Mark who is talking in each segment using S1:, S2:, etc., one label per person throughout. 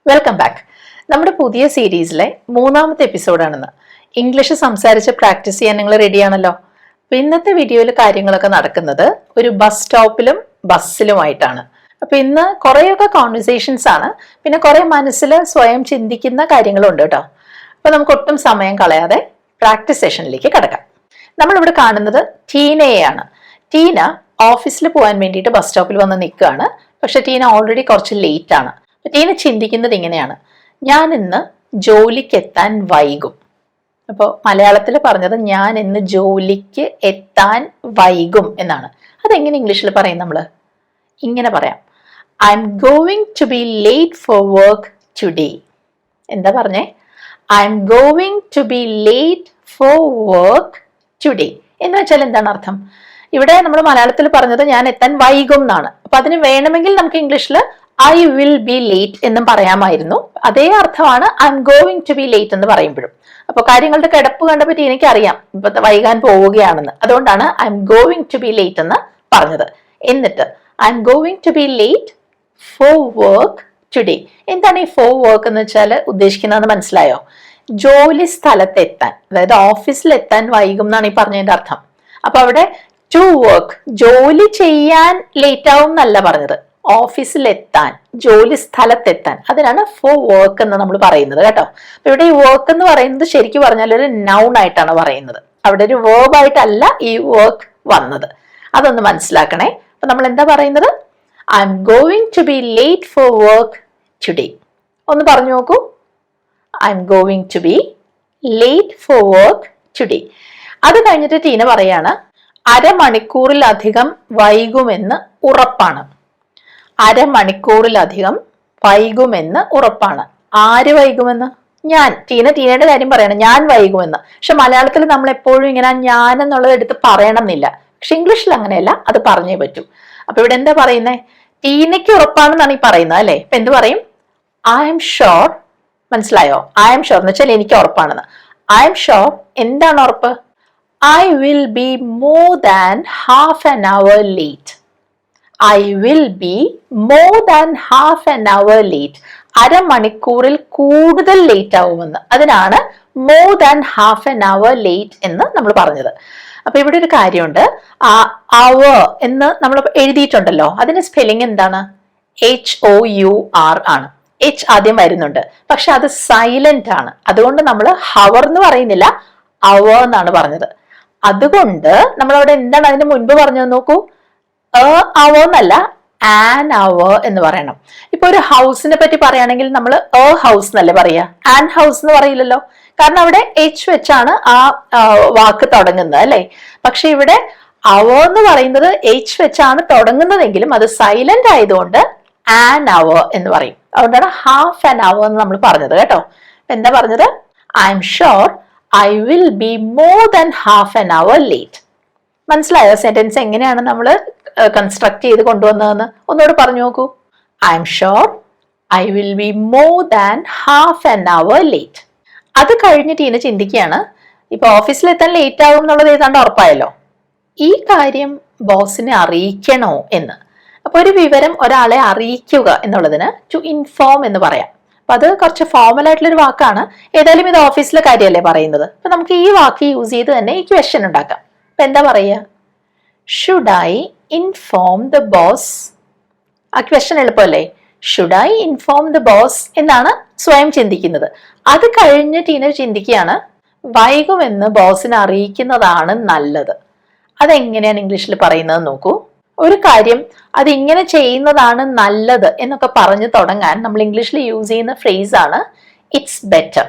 S1: Welcome back. നമ്മുടെ പുതിയ സീരീസിലെ മൂന്നാമത്തെ എപ്പിസോഡാണെന്ന്. ഇംഗ്ലീഷ് സംസാരിച്ച് പ്രാക്ടീസ് ചെയ്യാൻ നിങ്ങൾ റെഡിയാണല്ലോ? അപ്പൊ ഇന്നത്തെ വീഡിയോയിൽ കാര്യങ്ങളൊക്കെ നടക്കുന്നത് ഒരു ബസ് സ്റ്റോപ്പിലും ബസ്സിലുമായിട്ടാണ്. അപ്പൊ ഇന്ന് കുറേയൊക്കെ കോൺവെർസേഷൻസ് ആണ്, പിന്നെ കുറെ മനസ്സിൽ സ്വയം ചിന്തിക്കുന്ന കാര്യങ്ങളും ഉണ്ട് കേട്ടോ. അപ്പൊ നമുക്ക് ഒട്ടും സമയം കളയാതെ പ്രാക്ടീസ് സെഷനിലേക്ക് കടക്കാം. നമ്മളിവിടെ കാണുന്നത് ടീനയെയാണ്. ടീന ഓഫീസിൽ പോകാൻ വേണ്ടിയിട്ട് ബസ് സ്റ്റോപ്പിൽ വന്ന് നിൽക്കുകയാണ്. പക്ഷെ ടീന ഓൾറെഡി കുറച്ച് ലേറ്റ് ആണ്. ടീന ചിന്തിക്കുന്നത് ഇങ്ങനെയാണ്: ഞാൻ ഇന്ന് ജോലിക്ക് എത്താൻ വൈകും. അപ്പോൾ മലയാളത്തിൽ പറഞ്ഞത് ഞാൻ ഇന്ന് ജോലിക്ക് എത്താൻ വൈകും എന്നാണ്. അതെങ്ങനെ ഇംഗ്ലീഷിൽ പറയും? നമ്മൾ ഇങ്ങനെ പറയാം: I'm going to be late for work today. എന്താ പറഞ്ഞേ? I'm going to be late for work today എന്ന് വെച്ചാൽ എന്താണ് അർത്ഥം? ഇവിടെ നമ്മൾ മലയാളത്തിൽ പറഞ്ഞത് ഞാൻ എത്താൻ വൈകും എന്നാണ്. അപ്പൊ അതിന് വേണമെങ്കിൽ നമുക്ക് ഇംഗ്ലീഷിൽ ഐ വിൽ ബി ലേറ്റ് എന്നും പറയാമായിരുന്നു. അതേ അർത്ഥമാണ് I'm going to be late എന്ന് പറയുമ്പോഴും. അപ്പൊ കാര്യങ്ങളുടെ കിടപ്പ് കണ്ടപ്പറ്റി എനിക്കറിയാം ഇപ്പൊ വൈകാൻ പോവുകയാണെന്ന്. അതുകൊണ്ടാണ് I'm going to be late എന്ന് പറഞ്ഞത്. എന്നിട്ട് I'm going to be late for work today. എന്താണ് ഈ ഫോർ വർക്ക് എന്ന് വെച്ചാൽ ഉദ്ദേശിക്കുന്നതെന്ന് മനസ്സിലായോ? ജോലി സ്ഥലത്ത് എത്താൻ, അതായത് ഓഫീസിൽ എത്താൻ വൈകും എന്നാണ് ഈ പറഞ്ഞതിന്റെ അർത്ഥം. അപ്പൊ അവിടെ ടു വർക്ക്, ജോലി ചെയ്യാൻ ലേറ്റ് ആവും എന്നല്ല പറഞ്ഞത്, ഓഫീസിൽ എത്താൻ, ജോലി സ്ഥലത്തെത്താൻ, അതിനാണ് ഫോർ വർക്ക് എന്ന് നമ്മൾ പറയുന്നത് കേട്ടോ. അപ്പൊ ഇവിടെ ഈ വർക്ക് എന്ന് പറയുന്നത് ശരിക്കും പറഞ്ഞാൽ ഒരു നൗൺ ആയിട്ടാണ് പറയുന്നത്. അവിടെ ഒരു വേർബ് ആയിട്ടല്ല ഈ വർക്ക് വന്നത്. അതൊന്ന് മനസ്സിലാക്കണേ. അപ്പൊ നമ്മൾ എന്താ പറയുന്നത്? I'm going to be late for work today. ഒന്ന് പറഞ്ഞു നോക്കൂ. I'm going to be late for work today. അത് കഴിഞ്ഞിട്ട് ടീന പറയാണ് അരമണിക്കൂറിലധികം വൈകുമെന്ന് ഉറപ്പാണ്. അരമണിക്കൂറിലധികം വൈകുമെന്ന് ഉറപ്പാണ്. ആര് വൈകുമെന്ന്? ഞാൻ. ടീനയുടെ കാര്യം പറയണം, ഞാൻ വൈകുമെന്ന്. പക്ഷെ മലയാളത്തിൽ നമ്മൾ എപ്പോഴും ഇങ്ങനെ ഞാൻ എന്നുള്ളത് എടുത്ത് പറയണം എന്നില്ല. പക്ഷെ ഇംഗ്ലീഷിൽ അങ്ങനെയല്ല, അത് പറഞ്ഞേ പറ്റൂ. അപ്പൊ ഇവിടെ എന്താ പറയുന്നേ? ടീനയ്ക്ക് ഉറപ്പാണെന്നാണ് ഈ പറയുന്നത് അല്ലെ? ഇപ്പൊ എന്ത് പറയും? I'm sure. മനസ്സിലായോ? ഐ എം ഷുവർ എന്ന് വെച്ചാൽ എനിക്ക് ഉറപ്പാണെന്ന്. I'm sure. എന്താണ് ഉറപ്പ്? I will be more than half an hour late. I will be more than half an hour late. അരമണിക്കൂറിൽ കൂടുതൽ ലേറ്റ് ആവുമെന്ന്. അതിനാണ് more than half an hour late എന്ന് നമ്മൾ പറഞ്ഞത്. അപ്പൊ ഇവിടെ ഒരു കാര്യമുണ്ട്. അവർ എന്ന് നമ്മൾ എഴുതിയിട്ടുണ്ടല്ലോ, അതിന്റെ സ്പെല്ലിംഗ് എന്താണ്? HOUR ആണ്. H ആദ്യം വരുന്നുണ്ട്, പക്ഷെ അത് സൈലന്റ് ആണ്. അതുകൊണ്ട് നമ്മൾ ഹവർ എന്ന് പറയുന്നില്ല, അവർ എന്നാണ് പറഞ്ഞത്. അതുകൊണ്ട് നമ്മൾ അവിടെ എന്താണ് അതിന് മുൻപ് പറഞ്ഞത് നോക്കൂ. അവർ എന്നല്ല, ആൻ അവർ എന്ന് പറയണം. ഇപ്പൊ ഒരു ഹൗസിനെ പറ്റി പറയുകയാണെങ്കിൽ നമ്മൾ ഹൗസ് എന്നല്ലേ പറയാ, ആൻ ഹൗസ് എന്ന് പറയില്ലല്ലോ. കാരണം അവിടെ H വെച്ചാണ് ആ വാക്ക് തുടങ്ങുന്നത് അല്ലെ. പക്ഷെ ഇവിടെ അവർ എന്ന് പറയുന്നത് H വെച്ചാണ് തുടങ്ങുന്നതെങ്കിലും അത് സൈലന്റ് ആയതുകൊണ്ട് ആൻ അവർ എന്ന് പറയും. അതുകൊണ്ടാണ് ഹാഫ് ആൻ അവർ എന്ന് നമ്മൾ പറഞ്ഞത് കേട്ടോ. എന്താ പറഞ്ഞത്? I am sure I will be more than half an hour late. മനസ്സിലായോ സെന്റൻസ് എങ്ങനെയാണ് നമ്മൾ കൺസ്ട്രക്ട് ചെയ്ത് കൊണ്ടുവന്നതെന്ന്? ഒന്നുകൂടെ പറഞ്ഞു നോക്കൂ. I'm sure I will be more than half an hour late. അത് കഴിഞ്ഞിട്ട് ഇനി ചിന്തിക്കുകയാണ്, ഇപ്പൊ ഓഫീസിൽ എത്താൻ ലേറ്റ് ആവും എന്നുള്ളത് ഏതാണ്ട് ഉറപ്പായല്ലോ. ഈ കാര്യം ബോസിനെ അറിയിക്കണോ എന്ന്. അപ്പൊ ഒരു വിവരം ഒരാളെ അറിയിക്കുക എന്നുള്ളതിന് ടു ഇൻഫോം എന്ന് പറയാം. അപ്പൊ അത് കുറച്ച് ഫോർമൽ ആയിട്ടുള്ളൊരു വാക്കാണ്. ഏതായാലും ഇത് ഓഫീസിലെ കാര്യമല്ലേ പറയുന്നത്. അപ്പൊ നമുക്ക് ഈ വാക്ക് യൂസ് ചെയ്ത് തന്നെ ഈ ക്വസ്റ്റ്യൻ ഉണ്ടാക്കാം. അപ്പൊ എന്താ പറയുക? Should I inform the boss? ആ ക്വസ്റ്റ്യൻ എളുപ്പമല്ലേ? Should I inform the boss എന്നാണ് സ്വയം ചിന്തിക്കുന്നത്. അത് കഴിഞ്ഞ് ടീന ചിന്തിക്കുകയാണ്, വൈകുമെന്ന് ബോസിനെ അറിയിക്കുന്നതാണ് നല്ലത്. അതെങ്ങനെയാണ് ഇംഗ്ലീഷിൽ പറയുന്നത് നോക്കൂ. ഒരു കാര്യം അത് ഇങ്ങനെ ചെയ്യുന്നതാണ് നല്ലത് എന്നൊക്കെ പറഞ്ഞു തുടങ്ങാൻ നമ്മൾ ഇംഗ്ലീഷിൽ യൂസ് ചെയ്യുന്ന ഫ്രേസ് ആണ് ഇറ്റ്സ് ബെറ്റർ.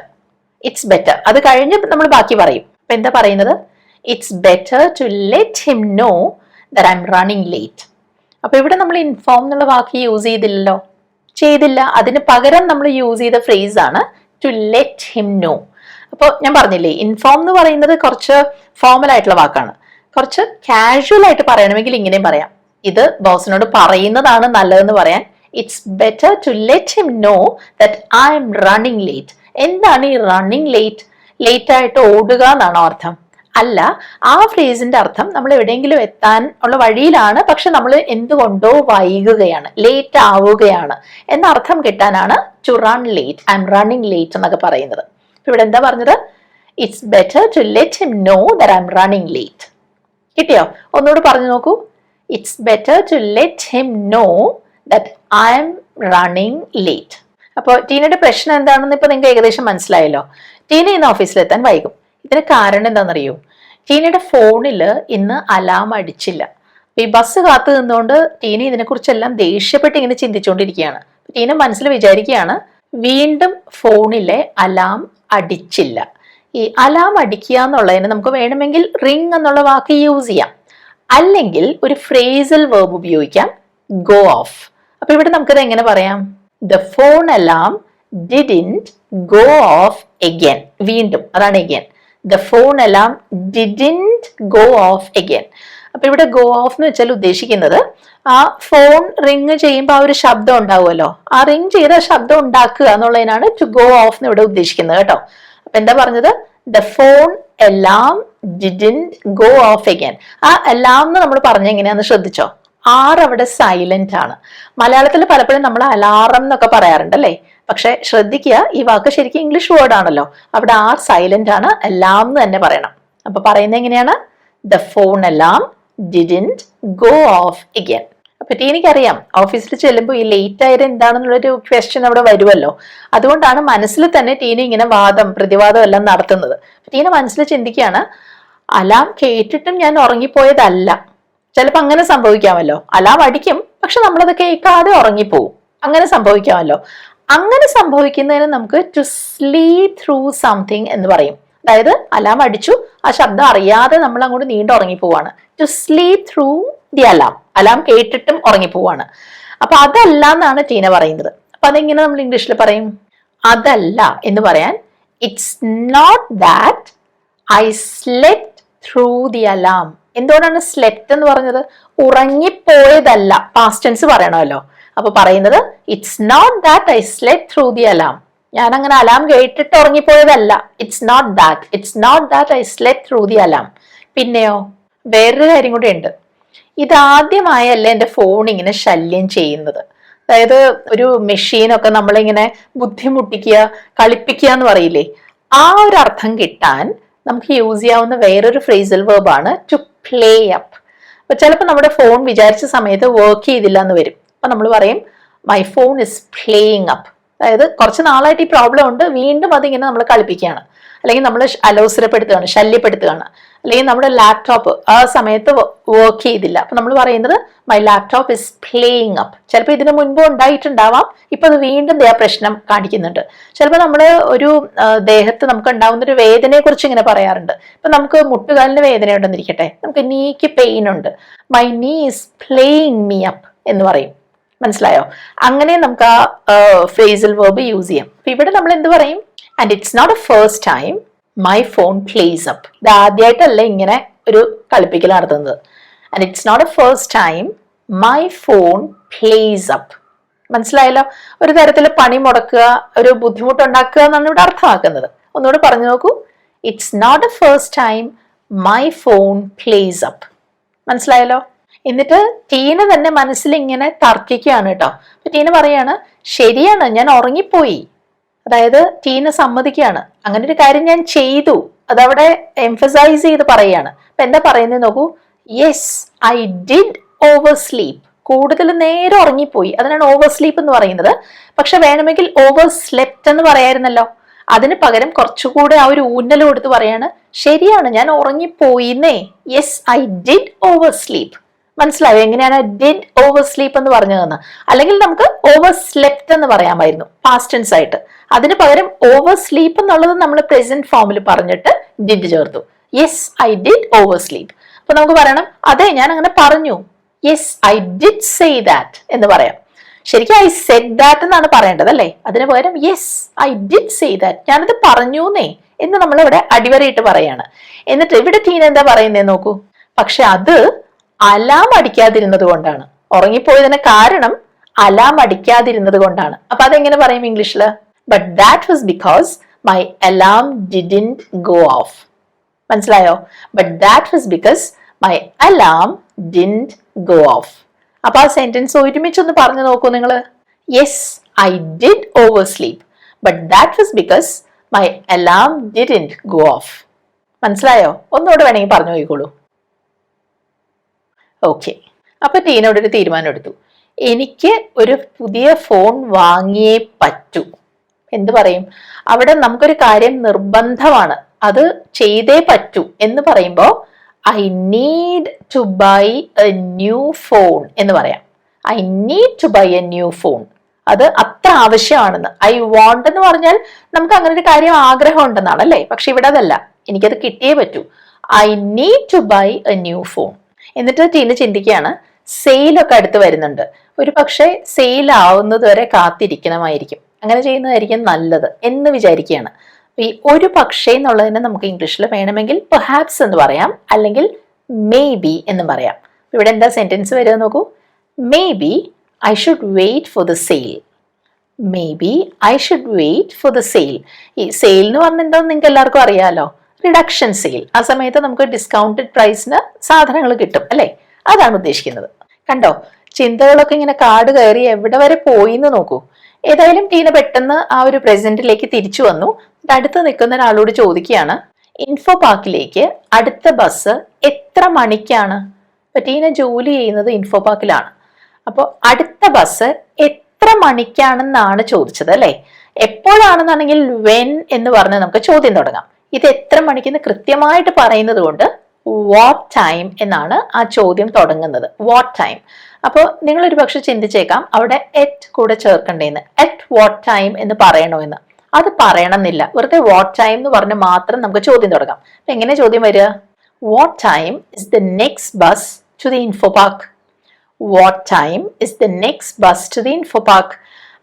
S1: It's better. അത് കഴിഞ്ഞ് നമ്മൾ ബാക്കി പറയും. അപ്പൊ എന്താ പറയുന്നത്? It's better to let him know that I'm running late. അപ്പൊ ഇവിടെ നമ്മൾ ഇൻഫോം എന്നുള്ള വാക്ക് യൂസ് ചെയ്തില്ല. അതിന് പകരം നമ്മൾ യൂസ് ചെയ്ത ഫ്രേസ് ആണ് ടു ലെറ്റ് ഹിം നോ. അപ്പോൾ ഞാൻ പറഞ്ഞില്ലേ, ഇൻഫോം എന്ന് പറയുന്നത് കുറച്ച് ഫോർമൽ ആയിട്ടുള്ള വാക്കാണ്. കുറച്ച് കാഷ്വൽ ആയിട്ട് പറയണമെങ്കിൽ ഇങ്ങനെയും പറയാം. ഇത് ബോസിനോട് പറയുന്നതാണ് നല്ലതെന്ന് പറയാൻ it's better to let him know that I'm running late. എന്താണ് ഈ റണ്ണിങ് ലേറ്റ്? ലേറ്റ് ആയിട്ട് ഓടുക എന്നാണോ അർത്ഥം? അല്ല, ആ ഫ്രേസിന്റെ അർത്ഥം നമ്മൾ എവിടെയെങ്കിലും എത്താൻ ഉള്ള വഴിയിലാണ്, പക്ഷെ നമ്മൾ എന്തുകൊണ്ടോ വൈകുകയാണ്, ലേറ്റ് ആവുകയാണ് എന്ന അർത്ഥം കിട്ടാനാണ് to run late, I'm running late എന്നൊക്കെ പറയുന്നത്. ഇവിടെ എന്താ പറഞ്ഞത്? It's better to let him know that I'm running late. കിട്ടിയോ? ഒന്നുകൂടി പറഞ്ഞു നോക്കൂ. It's better to let him know that I'm running late. അപ്പോൾ ടീനയുടെ പ്രശ്നം എന്താണെന്ന് ഇപ്പൊ നിങ്ങൾക്ക് ഏകദേശം മനസ്സിലായല്ലോ. ടീന ഇന്ന് ഓഫീസിലെത്താൻ വൈകും. ഇതിന് കാരണം എന്താണെന്നറിയോ? ടീനയുടെ ഫോണിൽ ഇന്ന് അലാം അടിച്ചില്ല. ഈ ബസ് കാത്തു നിന്നുകൊണ്ട് ടീന ഇതിനെക്കുറിച്ചെല്ലാം ദേഷ്യപ്പെട്ട് ഇങ്ങനെ ചിന്തിച്ചുകൊണ്ടിരിക്കുകയാണ്. ടീന മനസ്സിൽ വിചാരിക്കുകയാണ്, വീണ്ടും ഫോണിലെ അലാം അടിച്ചില്ല. ഈ അലാം അടിക്കുക എന്നുള്ളതിന് നമുക്ക് വേണമെങ്കിൽ റിംഗ് എന്നുള്ള വാക്ക് യൂസ് ചെയ്യാം, അല്ലെങ്കിൽ ഒരു ഫ്രേസൽ വേർബ് ഉപയോഗിക്കാം, ഗോ ഓഫ്. അപ്പൊ ഇവിടെ നമുക്കത് എങ്ങനെ പറയാം? The phone alarm didn't go of again. വീണ്ടും അതാണ് again. The phone alarm didn't go of again. അപ്പൊ ഇവിടെ ഗോ ഓഫ് എന്ന് വെച്ചാൽ ഉദ്ദേശിക്കുന്നത് ആ ഫോൺ റിങ് ചെയ്യുമ്പോൾ ആ ഒരു ശബ്ദം ഉണ്ടാവുമല്ലോ, ആ റിങ് ചെയ്ത ശബ്ദം ഉണ്ടാക്കുക എന്നുള്ളതിനാണ് ടു ഗോ ഓഫ് എന്ന് ഇവിടെ ഉദ്ദേശിക്കുന്നത് കേട്ടോ. അപ്പൊ എന്താ പറഞ്ഞത്? The phone alarm didn't go of again. ആ അലാം എന്ന് നമ്മൾ പറഞ്ഞ എങ്ങനെയാന്ന് ശ്രദ്ധിച്ചോ? ആർ അവിടെ സൈലന്റ് ആണ്. മലയാളത്തിൽ പലപ്പോഴും നമ്മൾ അലാറം എന്നൊക്കെ പറയാറുണ്ട് അല്ലേ? പക്ഷെ ശ്രദ്ധിക്കുക, ഈ വാക്ക് ശരിക്കും ഇംഗ്ലീഷ് വേർഡ് ആണല്ലോ. അവിടെ ആർ സൈലന്റ് ആണ്, അലാം എന്ന് തന്നെ പറയണം. അപ്പൊ പറയുന്നത് എങ്ങനെയാണ്? The phone alarm didn't go of again. അപ്പൊ ടീനയ്ക്കറിയാം ഓഫീസിൽ ചെല്ലുമ്പോൾ ഈ ലേറ്റ് ആയത് എന്താണെന്നുള്ളൊരു ക്വസ്റ്റ്യൻ അവിടെ വരുമല്ലോ. അതുകൊണ്ടാണ് മനസ്സിൽ തന്നെ ടീന ഇങ്ങനെ വാദം പ്രതിവാദം എല്ലാം നടത്തുന്നത്. ടീന മനസ്സിൽ ചിന്തിക്കുകയാണ്, അലാം കേട്ടിട്ടും ഞാൻ ഉറങ്ങിപ്പോയതല്ല. ചിലപ്പോൾ അങ്ങനെ സംഭവിക്കാമല്ലോ. അലാം അടിക്കും, പക്ഷെ നമ്മളത് കേൾക്കാതെ ഉറങ്ങിപ്പോവും. അങ്ങനെ സംഭവിക്കാമല്ലോ. അങ്ങനെ സംഭവിക്കുന്നതിന് നമുക്ക് ടു സ്ലീപ് ത്രൂ സംതിങ് എന്ന് പറയും. അതായത് അലാം അടിച്ചു, ആ ശബ്ദം അറിയാതെ നമ്മൾ അങ്ങോട്ട് നീണ്ടു ഉറങ്ങിപ്പോവാണ്. To sleep through the alarm. Alarm കേട്ടിട്ടും ഉറങ്ങിപ്പോവാണ്. അപ്പൊ അതല്ല എന്നാണ് ടീന പറയുന്നത്. അപ്പൊ അതെങ്ങനെ നമ്മൾ ഇംഗ്ലീഷിൽ പറയും? അതല്ല എന്ന് പറയാൻ it's not that I slept through the alarm. എന്തുകൊണ്ടാണ് സ്ലെപ്റ്റ് എന്ന് പറഞ്ഞത്? ഉറങ്ങിപ്പോയതല്ല, പാസ്റ്റ് ടെൻസ് പറയണമല്ലോ. അപ്പൊ പറയുന്നത് it's not that I slept through the alarm. ഞാൻ അങ്ങനെ അലാം കേട്ടിട്ട് ഉറങ്ങിപ്പോയതല്ല. It's not that. It's not that I slept through the alarm. പിന്നെയോ വേറൊരു കാര്യം കൂടെ ഉണ്ട്. ഇതാദ്യമായല്ല എൻ്റെ ഫോൺ ഇങ്ങനെ ശല്യം ചെയ്യുന്നത്. അതായത് ഒരു മെഷീനൊക്കെ നമ്മളിങ്ങനെ ബുദ്ധിമുട്ടിക്കുക, കളിപ്പിക്കുക എന്ന് പറയില്ലേ, ആ ഒരു അർത്ഥം കിട്ടാൻ നമുക്ക് യൂസ് ചെയ്യാവുന്ന വേറൊരു ഫ്രേസൽ വേർബാണ് ടു പ്ലേ അപ്പ്. അപ്പൊ ചിലപ്പോൾ നമ്മുടെ ഫോൺ വിചാരിച്ച സമയത്ത് വർക്ക് ചെയ്തില്ല എന്ന് വരും. അപ്പൊ നമ്മൾ പറയും my phone is playing up. അതായത് കുറച്ച് നാളായിട്ട് ഈ പ്രോബ്ലം ഉണ്ട്, വീണ്ടും അതിങ്ങനെ നമ്മൾ കളിപ്പിക്കുകയാണ്, അല്ലെങ്കിൽ നമ്മൾ അലോസരപ്പെടുത്തുകയാണ്, ശല്യപ്പെടുത്തുകയാണ്. അല്ലെങ്കിൽ നമ്മുടെ ലാപ്ടോപ്പ് ആ സമയത്ത് വർക്ക് ചെയ്തില്ല. അപ്പൊ നമ്മൾ പറയുന്നത് my laptop is playing up. ചിലപ്പോൾ ഇതിനു മുൻപ് ഉണ്ടായിട്ടുണ്ടാവാം, ഇപ്പൊ അത് വീണ്ടും ആ പ്രശ്നം കാണിക്കുന്നുണ്ട്. ചിലപ്പോൾ നമ്മൾ ഒരു ദേഹത്ത് നമുക്ക് ഉണ്ടാവുന്ന ഒരു വേദനയെ കുറിച്ച് ഇങ്ങനെ പറയാറുണ്ട്. ഇപ്പൊ നമുക്ക് മുട്ടുകാലിന് വേദന ഉണ്ടെന്നിരിക്കട്ടെ, നമുക്ക് നീക്ക് പെയിൻ ഉണ്ട്, മൈ നീ ഇസ് പ്ലേയിങ് മീ അപ്പ് എന്ന് പറയും. മനസ്സിലായോ? അങ്ങനെ നമുക്ക് ആ ഫ്രേസൽ വേർബ് യൂസ് ചെയ്യാം. അപ്പൊ ഇവിടെ നമ്മൾ എന്ത് പറയും? And it's not a first time my phone place up. ഇത് ആദ്യമായിട്ടല്ല ഇങ്ങനെ ഒരു കളിപ്പിക്കൽ നടത്തുന്നത്. And it's not a first time my phone place up. മനസ്സിലായല്ലോ? ഒരു തരത്തിൽ പണി മുടക്കുക, ഒരു ബുദ്ധിമുട്ടുണ്ടാക്കുക എന്നാണ് ഇവിടെ അർത്ഥമാക്കുന്നത്. ഒന്നുകൂടെ പറഞ്ഞു നോക്കൂ. It's not a first time my phone place up. മനസ്സിലായല്ലോ? എന്നിട്ട് ടീന തന്നെ മനസ്സിൽ ഇങ്ങനെ തർക്കിക്കുകയാണ് കേട്ടോ. അപ്പൊ ടീന പറയാണ്, ശരിയാണ്, ഞാൻ ഉറങ്ങിപ്പോയി. അതായത് ടീന സമ്മതിക്കുകയാണ്, അങ്ങനെ ഒരു കാര്യം ഞാൻ ചെയ്തു. അതവിടെ എംഫസൈസ് ചെയ്ത് പറയാണ്. അപ്പൊ എന്താ പറയുന്നത് നോക്കൂ. Yes I did over sleep. കൂടുതൽ നേരം ഉറങ്ങിപ്പോയി, അതിനാണ് ഓവർ സ്ലീപ്പ് എന്ന് പറയുന്നത്. പക്ഷെ വേണമെങ്കിൽ ഓവർ സ്ലെപ്റ്റ് എന്ന് പറയായിരുന്നല്ലോ. അതിന് പകരം കുറച്ചുകൂടെ ആ ഒരു ഊന്നൽ കൊടുത്ത് പറയാണ്, ശരിയാണ്, ഞാൻ ഉറങ്ങിപ്പോയിന്നേ. Yes I did oversleep. മനസ്സിലായോ എങ്ങനെയാണ് ഡിഡ് ഓവർ സ്ലീപ്പ് എന്ന് പറഞ്ഞതെന്ന്? അല്ലെങ്കിൽ നമുക്ക് ഓവർ സ്ലെപ്റ്റ് എന്ന് പറയാമായിരുന്നു പാസ്റ്റ് ടെൻസ് ആയിട്ട്. അതിന് പകരം ഓവർ സ്ലീപ്പ് എന്നുള്ളത് നമ്മൾ പ്രസന്റ് ഫോമിൽ പറഞ്ഞിട്ട് ഡിഡ് ചേർത്തു. Yes I did over sleep. അപ്പൊ നമുക്ക് പറയണം, അതെ ഞാൻ അങ്ങനെ പറഞ്ഞു. Yes I did say that എന്ന് പറയാം. ശരിക്കും ഐ സെഡ് ദാറ്റ് എന്നാണ് പറയേണ്ടത് അല്ലേ? അതിന് പകരം yes I did say that, ഞാനത് പറഞ്ഞൂന്നേ എന്ന് നമ്മൾ ഇവിടെ അടിവരയിട്ട് പറയാണ്. എന്നിട്ട് ഇവിടെ ടീന എന്താ പറയുന്നേ നോക്കൂ. പക്ഷെ അത് അലാം അടിക്കാതിരുന്നത് കൊണ്ടാണ്. ഉറങ്ങിപ്പോയതിന് കാരണം അലാം അടിക്കാതിരുന്നത് കൊണ്ടാണ്. അപ്പൊ അതെങ്ങനെ പറയും ഇംഗ്ലീഷില്? But that was because my alarm didn't go off. മനസ്സിലായോ? But that was because my alarm didn't go off. അപ്പൊ ആ സെന്റൻസ് ഒരുമിച്ചൊന്ന് പറഞ്ഞു നോക്കൂ നിങ്ങൾ. Yes, I did oversleep, but that was because my alarm didn't go off. മനസ്സിലായോ? ഒന്നുകൂടെ വേണമെങ്കിൽ പറഞ്ഞു നോക്കിക്കോളൂ. ഓക്കെ, അപ്പൊ ടീനോട് ഒരു തീരുമാനം എടുത്തു. എനിക്ക് ഒരു പുതിയ ഫോൺ വാങ്ങിയേ പറ്റൂ. എന്ത് പറയും? അവിടെ നമുക്കൊരു കാര്യം നിർബന്ധമാണ്, അത് ചെയ്തേ പറ്റൂ എന്ന് പറയുമ്പോൾ I need to buy a new phone എന്ന് പറയാം. I need to buy a new phone. അത് അത്ര ആവശ്യമാണെന്ന്. ഐ വാണ്ട് എന്ന് പറഞ്ഞാൽ നമുക്ക് അങ്ങനെ ഒരു കാര്യം ആഗ്രഹം ഉണ്ടെന്നാണ് അല്ലേ? പക്ഷെ ഇവിടെ അതല്ല, എനിക്കത് കിട്ടിയേ പറ്റൂ. I need to buy a new phone. എന്നിട്ട് ടീന ചിന്തിക്കുകയാണ്, സെയിലൊക്കെ അടുത്ത് വരുന്നുണ്ട്, ഒരു പക്ഷേ സെയിൽ ആവുന്നത് വരെ കാത്തിരിക്കണമായിരിക്കും, അങ്ങനെ ചെയ്യുന്നതായിരിക്കും നല്ലത് എന്ന് വിചാരിക്കുകയാണ്. ഈ ഒരു പക്ഷേ എന്നുള്ളതിനെ നമുക്ക് ഇംഗ്ലീഷിൽ വേണമെങ്കിൽ പെർഹാപ്സ് എന്ന് പറയാം, അല്ലെങ്കിൽ മേ ബി എന്ന് പറയാം. ഇവിടെ എന്താ സെന്റൻസ് വരിക നോക്കൂ. Maybe I should wait for the sale. Maybe I should wait for the sale. ഈ സെയിൽ എന്ന് പറഞ്ഞാൽ എന്താണെന്ന് നിങ്ങൾക്ക് എല്ലാവർക്കും അറിയാലോ, റിഡക്ഷൻ സെയിൽ. ആ സമയത്ത് നമുക്ക് ഡിസ്കൗണ്ടഡ് പ്രൈസിന് സാധനങ്ങൾ കിട്ടും അല്ലേ? അതാണ് ഉദ്ദേശിക്കുന്നത്. കണ്ടോ, ചിന്തകളൊക്കെ ഇങ്ങനെ കാട് കയറി എവിടെ വരെ പോയി എന്ന് നോക്കൂ. ഏതായാലും ടീന പെട്ടെന്ന് ആ ഒരു പ്രസന്റിലേക്ക് തിരിച്ചു വന്നു. അടുത്ത് നിൽക്കുന്ന ഒരാളോട് ചോദിക്കുകയാണ്, ഇൻഫോ പാർക്കിലേക്ക് അടുത്ത ബസ് എത്ര മണിക്കാണ്? അപ്പൊ ടീന ജോലി ചെയ്യുന്നത് ഇൻഫോ പാർക്കിലാണ്. അപ്പോൾ അടുത്ത ബസ് എത്ര മണിക്കാണെന്നാണ് ചോദിച്ചത് അല്ലെ? എപ്പോഴാണെന്നാണെങ്കിൽ വെൻ എന്ന് പറഞ്ഞ് നമുക്ക് ചോദ്യം തുടങ്ങാം. ഇത് എത്ര മണിക്കെന്ന് കൃത്യമായിട്ട് പറയുന്നത് കൊണ്ട് വാട്ട് ടൈം എന്നാണ് ആ ചോദ്യം തുടങ്ങുന്നത്. What time. അപ്പോൾ നിങ്ങൾ ഒരു പക്ഷെ ചിന്തിച്ചേക്കാം അവിടെ എറ്റ് കൂടെ ചേർക്കണ്ടേന്ന്. എറ്റ് വാട്ട് ടൈം എന്ന് പറയണോ എന്ന്. അത് പറയണമെന്നില്ല, വെറുതെ വാട്ട് ടൈം എന്ന് പറഞ്ഞ് മാത്രം നമുക്ക് ചോദ്യം തുടങ്ങാം. അപ്പൊ എങ്ങനെ ചോദ്യം വരിക? What time is the next bus to the info park. What time is the next bus to the info park.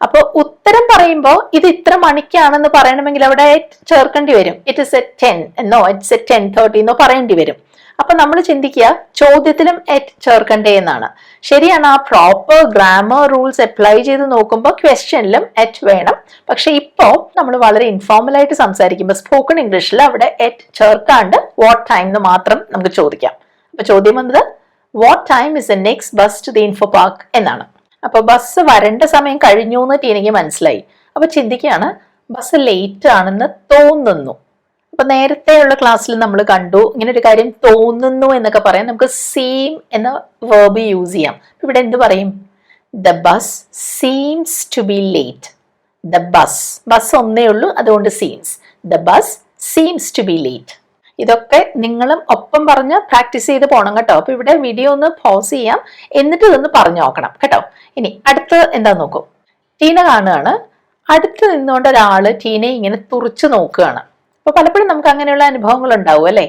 S1: അപ്പൊ ഉത്തരം പറയുമ്പോൾ ഇത് ഇത്ര മണിക്കാണെന്ന് പറയണമെങ്കിൽ അവിടെ ചേർക്കേണ്ടി വരും. ഇറ്റ് ഇസ് എറ്റ് 10 എന്നോ ഇറ്റ്സ് എറ്റ് 10:30 എന്നോ പറയേണ്ടി വരും. അപ്പൊ നമ്മൾ ചിന്തിക്കുക ചോദ്യത്തിലും എറ്റ് ചേർക്കണ്ടേ എന്നാണ്. ശരിയാണ്, ആ പ്രോപ്പർ ഗ്രാമർ റൂൾസ് അപ്ലൈ ചെയ്ത് നോക്കുമ്പോൾ ക്വസ്റ്റ്യനിലും എറ്റ് വേണം. പക്ഷെ ഇപ്പോ നമ്മൾ വളരെ ഇൻഫോർമൽ ആയിട്ട് സംസാരിക്കുമ്പോൾ സ്പോക്കൺ ഇംഗ്ലീഷിൽ അവിടെ എറ്റ് ചേർക്കാണ്ട് വാട്ട് ടൈം എന്ന് മാത്രം നമുക്ക് ചോദിക്കാം. അപ്പൊ ചോദ്യം വന്നത് what time is the next bus to the info park എന്നാണ്. അപ്പൊ ബസ് വരേണ്ട സമയം കഴിഞ്ഞു എന്ന് ടീനയ്ക്ക് മനസ്സിലായി. അപ്പൊ ചിന്തിക്കുകയാണ്, ബസ് ലേറ്റ് ആണെന്ന് തോന്നുന്നു. അപ്പൊ നേരത്തെയുള്ള ക്ലാസ്സിൽ നമ്മൾ കണ്ടു ഇങ്ങനെ ഒരു കാര്യം തോന്നുന്നു എന്നൊക്കെ പറയാൻ നമുക്ക് സീം എന്ന വേർബ് യൂസ് ചെയ്യാം. ഇവിടെ എന്ത് പറയും? The bus seems to be late. The bus ഒന്നേ ഉള്ളൂ, അതുകൊണ്ട് seems. The bus seems to be late. ഇതൊക്കെ നിങ്ങളും ഒപ്പം പറഞ്ഞ് പ്രാക്ടീസ് ചെയ്ത് പോകണം കേട്ടോ. അപ്പൊ ഇവിടെ വീഡിയോ ഒന്ന് പോസ് ചെയ്യാം, എന്നിട്ട് ഇതൊന്ന് പറഞ്ഞു നോക്കണം കേട്ടോ. ഇനി അടുത്ത് എന്താ നോക്കൂ. ടീന കാണുകയാണ്, അടുത്ത് നിന്നുകൊണ്ട് ഒരാള് ടീനയെ ഇങ്ങനെ തുറിച്ചു നോക്കുകയാണ്. അപ്പൊ പലപ്പോഴും നമുക്ക് അങ്ങനെയുള്ള അനുഭവങ്ങൾ ഉണ്ടാവും അല്ലെ?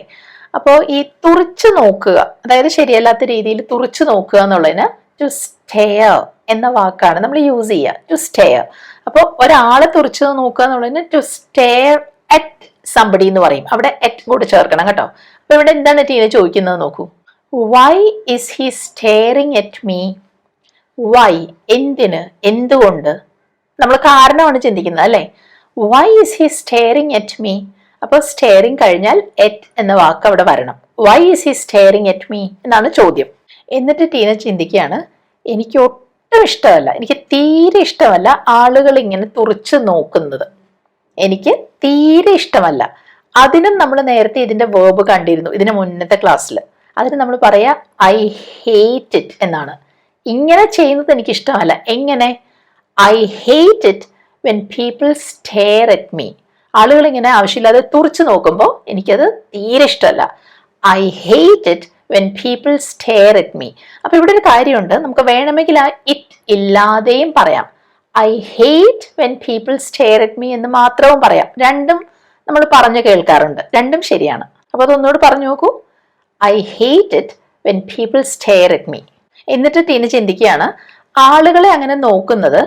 S1: അപ്പോൾ ഈ തുറിച്ചു നോക്കുക, അതായത് ശരിയല്ലാത്ത രീതിയിൽ തുറിച്ചു നോക്കുക എന്നുള്ളതിന് ടു സ്റ്റെയർ എന്ന വാക്കാണ് നമ്മൾ യൂസ് ചെയ്യുക. To stare. അപ്പോൾ ഒരാളെ തുറിച്ചു നോക്കുക എന്നുള്ളതിന് ടു സ്റ്റെയർ അറ്റ് സംബഡി എന്ന് പറയും. അവിടെ എറ്റ് കൂടെ ചേർക്കണം കേട്ടോ. അപ്പൊ ഇവിടെ എന്താണ് ടീന ചോദിക്കുന്നത് നോക്കൂ. Why is he staring at me? Why, എന്തിന്, എന്തുകൊണ്ട്? നമ്മൾ കാരണമാണ് ചിന്തിക്കുന്നത് അല്ലെ? Why is he staring at me? അപ്പോൾ സ്റ്റെയറിങ് കഴിഞ്ഞാൽ എറ്റ് എന്ന വാക്ക് അവിടെ വരണം. Why is he staring at me എന്നാണ് ചോദ്യം. എന്നിട്ട് ടീന ചിന്തിക്കുകയാണ്, എനിക്ക് ഒട്ടും ഇഷ്ടമല്ല, എനിക്ക് തീരെ ഇഷ്ടമല്ല ആളുകൾ ഇങ്ങനെ തുറിച്ചു നോക്കുന്നത്. എനിക്ക് തീരെ ഇഷ്ടമല്ല. അതിനും നമ്മൾ നേരത്തെ ഇതിന്റെ വേർബ് കണ്ടിരുന്നു ഇതിന് മുന്നത്തെ ക്ലാസ്സിൽ. അതിന് നമ്മൾ പറയാ ഐ ഹേറ്റ് ഇറ്റ് എന്നാണ്. ഇങ്ങനെ ചെയ്യുന്നത് എനിക്ക് ഇഷ്ടമല്ല. എങ്ങനെ? I hate it when people stair at me. ആളുകൾ ഇങ്ങനെ ആവശ്യമില്ലാതെ തുറിച്ചു നോക്കുമ്പോൾ എനിക്കത് തീരെ ഇഷ്ടമല്ല. I hate it when people stair at me. അപ്പൊ ഇവിടെ ഒരു കാര്യമുണ്ട്, നമുക്ക് വേണമെങ്കിൽ ആ ഇറ്റ് ഇല്ലാതെയും പറയാം. I hate when people stair at me എന്ന് മാത്രവും പറയാം. രണ്ടും നമ്മൾ പറഞ്ഞു കേൾക്കാറുണ്ട്, രണ്ടും ശരിയാണ്. അപ്പൊ അതൊന്നുകൂടി പറഞ്ഞു നോക്കൂ. I hate it when people stair at me. എന്നിട്ട് ടീന ചിന്തിക്കുകയാണ്, ആളുകളെ അങ്ങനെ നോക്കുന്നത്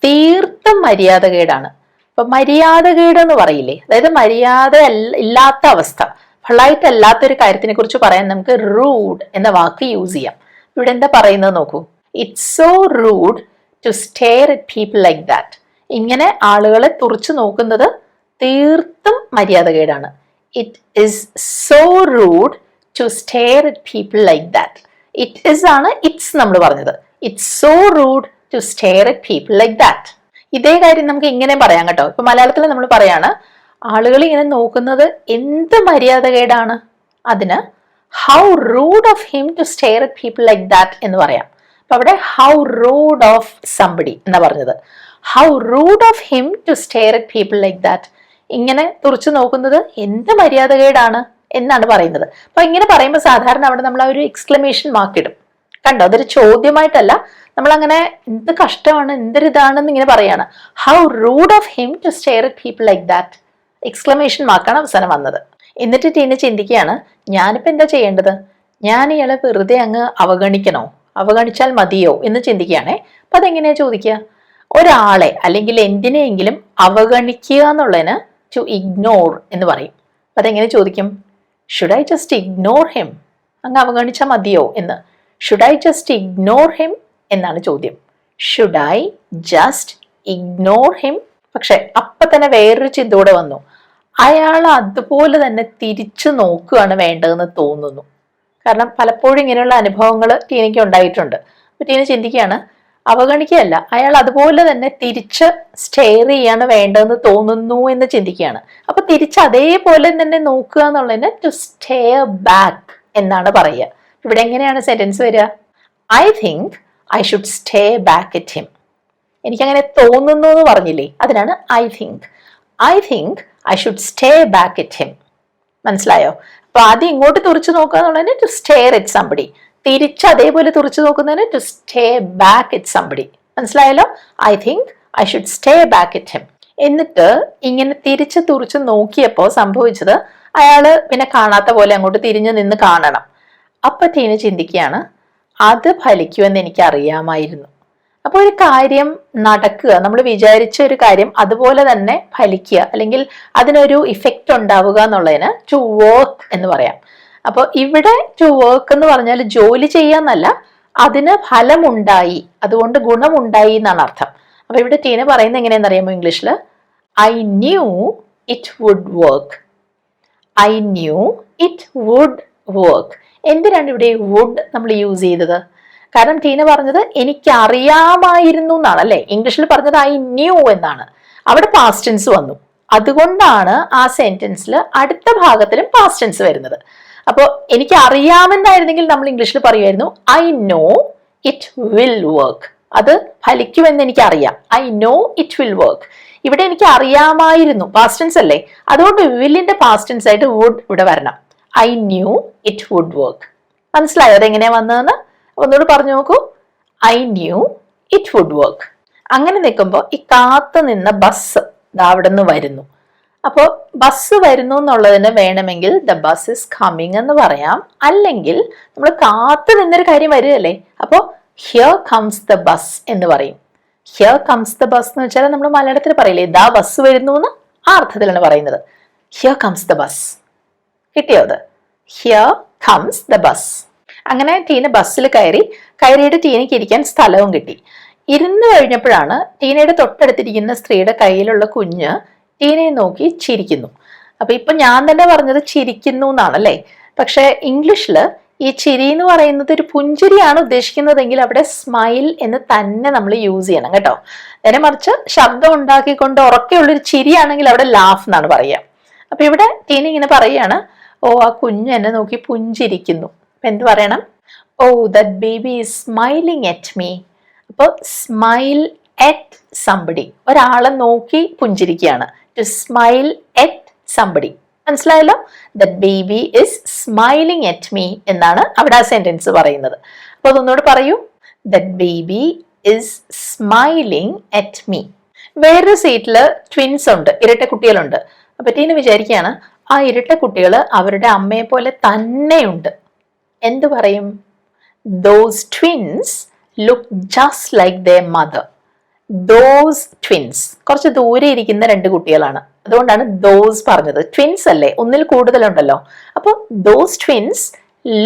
S1: തീർത്തും മര്യാദകേടാണ്. അപ്പൊ മര്യാദകേട് എന്ന് പറയില്ലേ, അതായത് മര്യാദ ഇല്ലാത്ത അവസ്ഥ, പൊളൈറ്റ് അല്ലാത്തൊരു കാര്യത്തിനെ കുറിച്ച് പറയാൻ നമുക്ക് റൂഡ് എന്ന വാക്ക് യൂസ് ചെയ്യാം. ഇവിടെ എന്താ പറയുന്നത് നോക്കൂ. It's so rude to stare at people like that. ഇങ്ങനെ ആളുകളെ തുറിച്ചു നോക്കുന്നത് തീർത്തും മര്യാദകേടാണ്. It is so rude to stare at people like that. It is ആണ് ഇറ്റ്സ് നമ്മൾ പറഞ്ഞത്. It's so rude to stare at people like that. ഇതേ കാര്യം നമുക്ക് ഇങ്ങനെ പറയാം കേട്ടോ. ഇപ്പൊ മലയാളത്തിൽ നമ്മൾ പറയാണ് ആളുകൾ ഇങ്ങനെ നോക്കുന്നത് എന്ത് മര്യാദകേടാണ്, അതിന് how rude of him to stare at people like that എന്ന് പറയാം. അപ്പൊ അവിടെ ഹൗ റൂഡ് ഓഫ് സംബഡി എന്നാ പറഞ്ഞത്. How rude of him to stare at people like that. ഇങ്ങനെ തുറച്ചു നോക്കുന്നത് എന്ത് മര്യാദകേടാണ് എന്നാണ് പറയുന്നത്. അപ്പൊ ഇങ്ങനെ പറയുമ്പോൾ സാധാരണ അവിടെ നമ്മൾ ആ ഒരു എക്സ്ക്ലമേഷൻ മാർക്ക് ഇടും. കണ്ടോ, അതൊരു ചോദ്യമായിട്ടല്ല, നമ്മൾ അങ്ങനെ എന്ത് കഷ്ടമാണ് എന്തൊരിതാണെന്ന് ഇങ്ങനെ പറയാണ്. How rude of him to stare at people like that. Exclamation മാർക്കാണ് അവസാനം വന്നത്. എന്നിട്ട് ടീന ചിന്തിക്കുകയാണ്, ഞാനിപ്പോ എന്താ ചെയ്യേണ്ടത്? ഞാൻ ഇയാളെ വെറുതെ അങ്ങ് അവഗണിക്കണോ, അവഗണിച്ചാൽ മതിയോ എന്ന് ചിന്തിക്കുകയാണേ. അപ്പൊ അതെങ്ങനെയാ ചോദിക്കുക? ഒരാളെ അല്ലെങ്കിൽ എന്തിനെയെങ്കിലും അവഗണിക്കുക എന്നുള്ളതിന് ടു ഇഗ്നോർ എന്ന് പറയും. അപ്പൊ അതെങ്ങനെ ചോദിക്കും? Should I just ignore him? അങ്ങ് അവഗണിച്ചാൽ മതിയോ എന്ന്. Should I just ignore him എന്നാണ് ചോദ്യം. Should I just ignore him? പക്ഷെ അപ്പൊ തന്നെ വേറൊരു ചിന്ത കൂടെ വന്നു. അയാൾ അതുപോലെ തന്നെ തിരിച്ചു നോക്കുകയാണ് വേണ്ടതെന്ന് തോന്നുന്നു. കാരണം പലപ്പോഴും ഇങ്ങനെയുള്ള അനുഭവങ്ങൾ ടീനയ്ക്ക് ഉണ്ടായിട്ടുണ്ട്. അപ്പൊ ടീന ചിന്തിക്കുകയാണ്, അവഗണിക്കുകയല്ല, അയാൾ അതുപോലെ തന്നെ തിരിച്ച് സ്റ്റെയർ ചെയ്യാണ് വേണ്ടതെന്ന് തോന്നുന്നു എന്ന് ചിന്തിക്കുകയാണ്. അപ്പൊ തിരിച്ച് അതേപോലെ തന്നെ നോക്കുക എന്നുള്ളതിന് ടു സ്റ്റെയർ ബാക്ക് എന്നാണ് പറയുക. ഇവിടെ എങ്ങനെയാണ് സെന്റൻസ് വരിക? I think I should stare back at him. എനിക്കങ്ങനെ തോന്നുന്നു എന്ന് പറഞ്ഞില്ലേ, അതിനാണ് I think. I think I should stare back at him. മനസ്സിലായോ? അപ്പൊ ആദ്യം ഇങ്ങോട്ട് തുറച്ചു നോക്കുക എന്നുള്ളതിന് ടു സ്റ്റെയർ അറ്റ് സംബഡി, തിരിച്ച് അതേപോലെ തുറച്ചു നോക്കുന്നതിന് to stare back at somebody. മനസ്സിലായല്ലോ? I think I should stare back at him. എന്നിട്ട് ഇങ്ങനെ തിരിച്ച് തുറച്ച് നോക്കിയപ്പോൾ സംഭവിച്ചത് അയാള് പിന്നെ കാണാത്ത പോലെ അങ്ങോട്ട് തിരിഞ്ഞു നിന്ന് കാണണം. അപ്പൊ ടീന ചിന്തിക്കുകയാണ്, അത് ഫലിക്കുമെന്ന് എനിക്ക് അറിയാമായിരുന്നു. അപ്പോൾ ഒരു കാര്യം നടക്കുക, നമ്മൾ വിചാരിച്ച ഒരു കാര്യം അതുപോലെ തന്നെ ഫലിക്കുക അല്ലെങ്കിൽ അതിനൊരു ഇഫക്റ്റ് ഉണ്ടാവുക എന്നുള്ളതിന് ടു വർക്ക് എന്ന് പറയാം. അപ്പോൾ ഇവിടെ ടു വർക്ക് എന്ന് പറഞ്ഞാൽ ജോലി ചെയ്യാന്നല്ല, അതിന് ഫലമുണ്ടായി, അതുകൊണ്ട് ഗുണമുണ്ടായി എന്നാണ് അർത്ഥം. അപ്പൊ ഇവിടെ ടീന പറയുന്നത് എങ്ങനെയാണെന്ന് അറിയാമോ ഇംഗ്ലീഷിൽ? I knew it would work. I knew it would work. എന്തിനാണ് ഇവിടെ വുഡ് നമ്മൾ യൂസ് ചെയ്തത്? കാരണം ടീന പറഞ്ഞത് എനിക്കറിയാമായിരുന്നു എന്നാണ് അല്ലെ. ഇംഗ്ലീഷിൽ പറഞ്ഞത് ഐ ന്യൂ എന്നാണ്, അവിടെ പാസ്റ്റ് ടെൻസ് വന്നു. അതുകൊണ്ടാണ് ആ സെന്റൻസിൽ അടുത്ത ഭാഗത്തിലും പാസ്റ്റ് ടെൻസ് വരുന്നത്. അപ്പോൾ എനിക്ക് അറിയാമെന്നായിരുന്നെങ്കിൽ നമ്മൾ ഇംഗ്ലീഷിൽ പറയുമായിരുന്നു I know it will work. അത് ഫലിക്കുമെന്ന് എനിക്കറിയാം. I know it will work. ഇവിടെ എനിക്ക് അറിയാമായിരുന്നു, പാസ്റ്റ് ടെൻസ് അല്ലേ, അതുകൊണ്ട് വില്ലിന്റെ പാസ്റ്റ് ടെൻസ് ആയിട്ട് വുഡ് ഇവിടെ വരണം. I knew it would work. മനസ്സിലായോ അതെങ്ങനെയാ വന്നതെന്ന്? ഒന്നുകൂടി പറഞ്ഞു നോക്കൂ. I knew it would work. അങ്ങനെ നിൽക്കുമ്പോൾ ഈ കാത്തു നിന്ന ബസ് അവിടെ നിന്ന് വരുന്നു. അപ്പോൾ ബസ് വരുന്നു എന്നുള്ളതിന് വേണമെങ്കിൽ ദ ബസ് ഇസ് കമ്മിങ് എന്ന് പറയാം, അല്ലെങ്കിൽ നമ്മൾ കാത്തു നിന്നൊരു കാര്യം വരികയല്ലേ, അപ്പോൾ ഹിയർ കംസ് ദ ബസ് എന്ന് പറയും. ഹിയർ കംസ് ദ ബസ് എന്ന് വെച്ചാൽ നമ്മൾ മലയാളത്തിൽ പറയില്ലേ ദാ ബസ് വരുന്നു എന്ന്, ആ അർത്ഥത്തിലാണ് പറയുന്നത്. Here comes the bus. കിട്ടിയോ അത്? Here comes the bus. അങ്ങനെ ടീന ബസ്സിൽ കയറിയിട്ട് ടീനയ്ക്ക് ഇരിക്കാൻ സ്ഥലവും കിട്ടി. ഇരുന്ന് കഴിഞ്ഞപ്പോഴാണ് ടീനയുടെ തൊട്ടടുത്തിരിക്കുന്ന സ്ത്രീയുടെ കയ്യിലുള്ള കുഞ്ഞ് ടീനയെ നോക്കി ചിരിക്കുന്നു. അപ്പൊ ഇപ്പൊ ഞാൻ തന്നെ പറഞ്ഞത് ചിരിക്കുന്നു എന്നാണല്ലേ, പക്ഷെ ഇംഗ്ലീഷില് ഈ ചിരി എന്ന് പറയുന്നത് ഒരു പുഞ്ചിരിയാണ് ഉദ്ദേശിക്കുന്നതെങ്കിൽ അവിടെ സ്മൈൽ എന്ന് തന്നെ നമ്മൾ യൂസ് ചെയ്യണം കേട്ടോ. നേരെ മറിച്ച് ശബ്ദം ഉണ്ടാക്കിക്കൊണ്ട് ഉറക്കെയുള്ളൊരു ചിരിയാണെങ്കിൽ അവിടെ ലാഫ് എന്നാണ് പറയുക. അപ്പൊ ഇവിടെ ടീന ഇങ്ങനെ പറയുകയാണ്, ഓ ആ കുഞ്ഞ് എന്നെ നോക്കി പുഞ്ചിരിക്കുന്നു. അപ്പൊ എന്ത് പറയണം? Oh that baby is smiling at me. അപ്പോൾ സ്മൈൽ അറ്റ് സംബഡി, ഒരാളെ നോക്കി പുഞ്ചിരിക്കുകയാണ്. To smile at somebody. മനസ്സിലായല്ലോ? That baby is smiling at me എന്നാണ് അവിടെ ആ സെന്റൻസ് പറയുന്നത്. അപ്പൊ അതൊന്നുകൂടെ പറയൂ. That baby is smiling at me. വേറൊരു സീറ്റില് ട്വിൻസ് ഉണ്ട്, ഇരട്ട കുട്ടികളുണ്ട്. അപ്പൊ ടീന വിചാരിക്കുകയാണ് ആ ഇരട്ട കുട്ടികൾ അവരുടെ അമ്മയെ പോലെ തന്നെയുണ്ട്. എന്ത് പറയും? Those twins look just like there mother. Those twins, കുറച്ച് ദൂരെ ഇരിക്കുന്ന രണ്ട് കുട്ടികളാണ്, അതുകൊണ്ടാണ് ദോസ് പറഞ്ഞത്. ട്വിൻസ് അല്ലേ, ഒന്നിൽ കൂടുതലുണ്ടല്ലോ. അപ്പോൾ those twins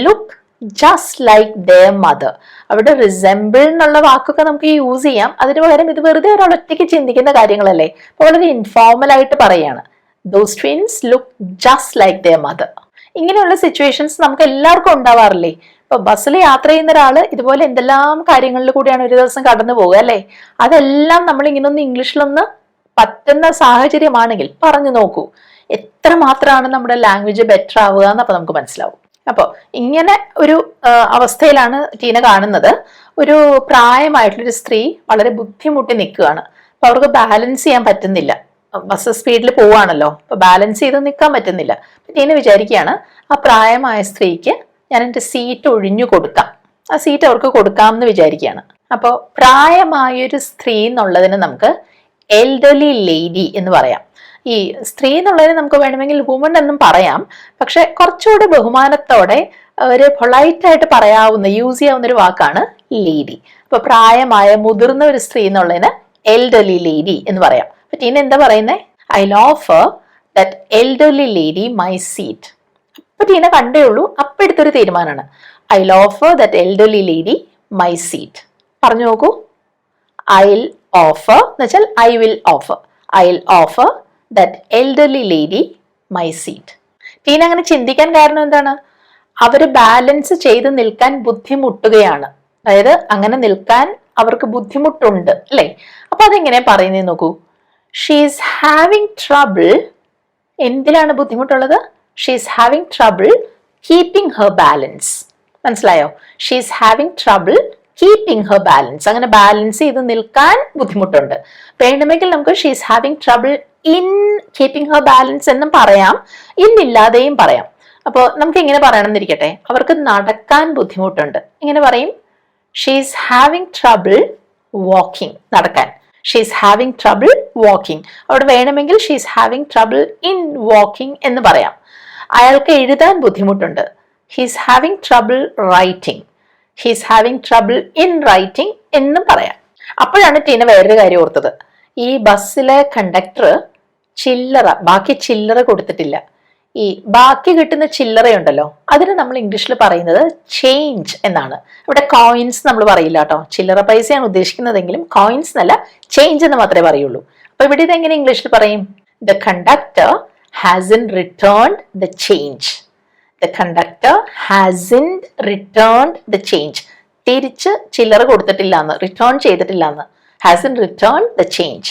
S1: look just like there mother. അവിടെ റിസെമ്പിൾ എന്നുള്ള വാക്കൊക്കെ നമുക്ക് യൂസ് ചെയ്യാം. അതിന് പകരം ഇത് വെറുതെ ഒരാളൊറ്റയ്ക്ക് ചിന്തിക്കുന്ന കാര്യങ്ങളല്ലേ, അപ്പോൾ വളരെ ഇൻഫോർമൽ ആയിട്ട് പറയാണ്. Those twins look just like there mother. ഇങ്ങനെയുള്ള സിറ്റുവേഷൻസ് നമുക്ക് എല്ലാവർക്കും ഉണ്ടാവാറില്ലേ? ഇപ്പൊ ബസ്സിൽ യാത്ര ചെയ്യുന്ന ഒരാള് ഇതുപോലെ എന്തെല്ലാം കാര്യങ്ങളിൽ കൂടിയാണ് ഒരു ദിവസം കടന്നു പോകുക അല്ലേ? അതെല്ലാം നമ്മൾ ഇങ്ങനെ ഒന്ന് ഇംഗ്ലീഷിലൊന്ന് പറ്റുന്ന സാഹചര്യമാണെങ്കിൽ പറഞ്ഞു നോക്കൂ, എത്ര മാത്രമാണ് നമ്മുടെ ലാംഗ്വേജ് ബെറ്റർ ആവുക എന്നപ്പോ നമുക്ക് മനസ്സിലാവും. അപ്പോൾ ഇങ്ങനെ ഒരു അവസ്ഥയിലാണ് ടീന കാണുന്നത്. ഒരു പ്രായമായിട്ടുള്ളൊരു സ്ത്രീ വളരെ ബുദ്ധിമുട്ടി നിൽക്കുകയാണ്. അപ്പൊ അവർക്ക് ബാലൻസ് ചെയ്യാൻ പറ്റുന്നില്ല. ബസ് സ്പീഡിൽ പോവാണല്ലോ, അപ്പൊ ബാലൻസ് ചെയ്ത് നിൽക്കാൻ പറ്റുന്നില്ല. ടീന വിചാരിക്കുകയാണ്, ആ പ്രായമായ സ്ത്രീക്ക് ഞാൻ എൻ്റെ സീറ്റ് ഒഴിഞ്ഞു കൊടുക്കാം, ആ സീറ്റ് അവർക്ക് കൊടുക്കാം എന്ന് വിചാരിക്കുകയാണ്. അപ്പോൾ പ്രായമായൊരു സ്ത്രീ എന്നുള്ളതിന് നമുക്ക് എൽഡർലി ലേഡി എന്ന് പറയാം. ഈ സ്ത്രീ എന്നുള്ളതിന് നമുക്ക് വേണമെങ്കിൽ വുമൺ എന്നും പറയാം. പക്ഷെ കുറച്ചുകൂടി ബഹുമാനത്തോടെ ഒരു പൊളൈറ്റ് ആയിട്ട് പറയാവുന്ന, യൂസ് ചെയ്യാവുന്ന ഒരു വാക്കാണ് ലേഡി. അപ്പൊ പ്രായമായ മുതിർന്ന ഒരു സ്ത്രീ എന്നുള്ളതിന് എൽഡർലി ലേഡി എന്ന് പറയാം. അപ്പൊ ടീന എന്താ പറയുന്നത്? I offer that elderly lady my seat. അപ്പൊ ടീന കണ്ടേ ഉള്ളൂ, അപ്പൊ എടുത്തൊരു തീരുമാനമാണ്. I offer that elderly lady my seat. പറഞ്ഞു നോക്കൂ. ഐ ഓഫർ എന്ന് വെച്ചാൽ I will offer. I offer that elderly lady my seat. Tina അങ്ങനെ ചിന്തിക്കാൻ കാരണം എന്താണ്? അവര് ബാലൻസ് ചെയ്ത് നിൽക്കാൻ ബുദ്ധിമുട്ടുകയാണ്. അതായത് അങ്ങനെ നിൽക്കാൻ അവർക്ക് ബുദ്ധിമുട്ടുണ്ട് അല്ലേ? അപ്പൊ അതെങ്ങനെ പറയുന്നത് നോക്കൂ. She's having trouble. എന്തിലാണ് ബുദ്ധിമുട്ടുള്ളത്? She's having trouble keeping her balance. മനസ്സിലായോ? She's having trouble keeping her balance. അങ്ങനെ ബാലൻസ് ചെയ്ത് നിൽക്കാൻ ബുദ്ധിമുട്ടുണ്ട്. വേണമെങ്കിൽ നമുക്ക് she's having trouble in keeping her balance എന്നും പറയാം, ഇന്നില്ലാതെയും പറയാം. അപ്പോൾ നമുക്ക് ഇങ്ങനെ പറയണമെന്നിരിക്കട്ടെ, അവർക്ക് നടക്കാൻ ബുദ്ധിമുട്ടുണ്ട്. ഇങ്ങനെ പറയും, ഷീസ് ഹാവിങ് ട്രബിൾ വാക്കിംഗ്. നടക്കാൻ. She's having trouble walking. അവിടെ വേണമെങ്കിൽ she's having trouble in walking എന്ന് പറയാം. അയാൾക്ക് എഴുതാൻ ബുദ്ധിമുട്ടുണ്ട്. He's having trouble writing. He's having trouble in writing എന്നും പറയാം. അപ്പോഴാണ് ടീന വേറൊരു കാര്യം ഓർത്തത്. ഈ ബസ്സിലെ കണ്ടക്ടർ ബാക്കി ചില്ലറ കൊടുത്തിട്ടില്ല. ഈ ബാക്കി കിട്ടുന്ന ചില്ലറയുണ്ടല്ലോ, അതിന് നമ്മൾ ഇംഗ്ലീഷിൽ പറയുന്നത് ചേഞ്ച് എന്നാണ്. ഇവിടെ കോയിൻസ് നമ്മൾ പറയില്ല കേട്ടോ. ചില്ലറ പൈസയാണ് ഉദ്ദേശിക്കുന്നതെങ്കിലും കോയിൻസ് എന്നല്ല, ചേഞ്ച് എന്ന് മാത്രമേ പറയുള്ളൂ. അപ്പൊ ഇവിടെ ഇതെങ്ങനെ ഇംഗ്ലീഷിൽ പറയും? The conductor hasn't returned the change. The conductor hasn't returned the change. തിരിച്ച് ചില്ലറ കൊടുത്തിട്ടില്ല എന്ന്, റിട്ടേൺ ചെയ്തിട്ടില്ല എന്ന്. Hasn't return the change.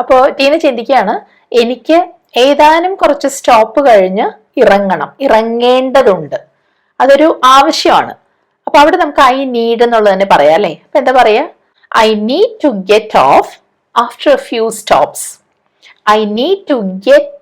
S1: അപ്പോൾ ടീന ചിന്തിക്കുകയാണ്, എനിക്ക് ഏതാനും കുറച്ച് സ്റ്റോപ്പ് കഴിഞ്ഞ് ഇറങ്ങേണ്ടതുണ്ട്. അതൊരു ആവശ്യമാണ്. അപ്പൊ അവിടെ നമുക്ക് ഐ നീഡ് എന്നുള്ളത് തന്നെ പറയാം അല്ലേ? അപ്പൊ എന്താ പറയാ? I need to get off after a few stops. I need to get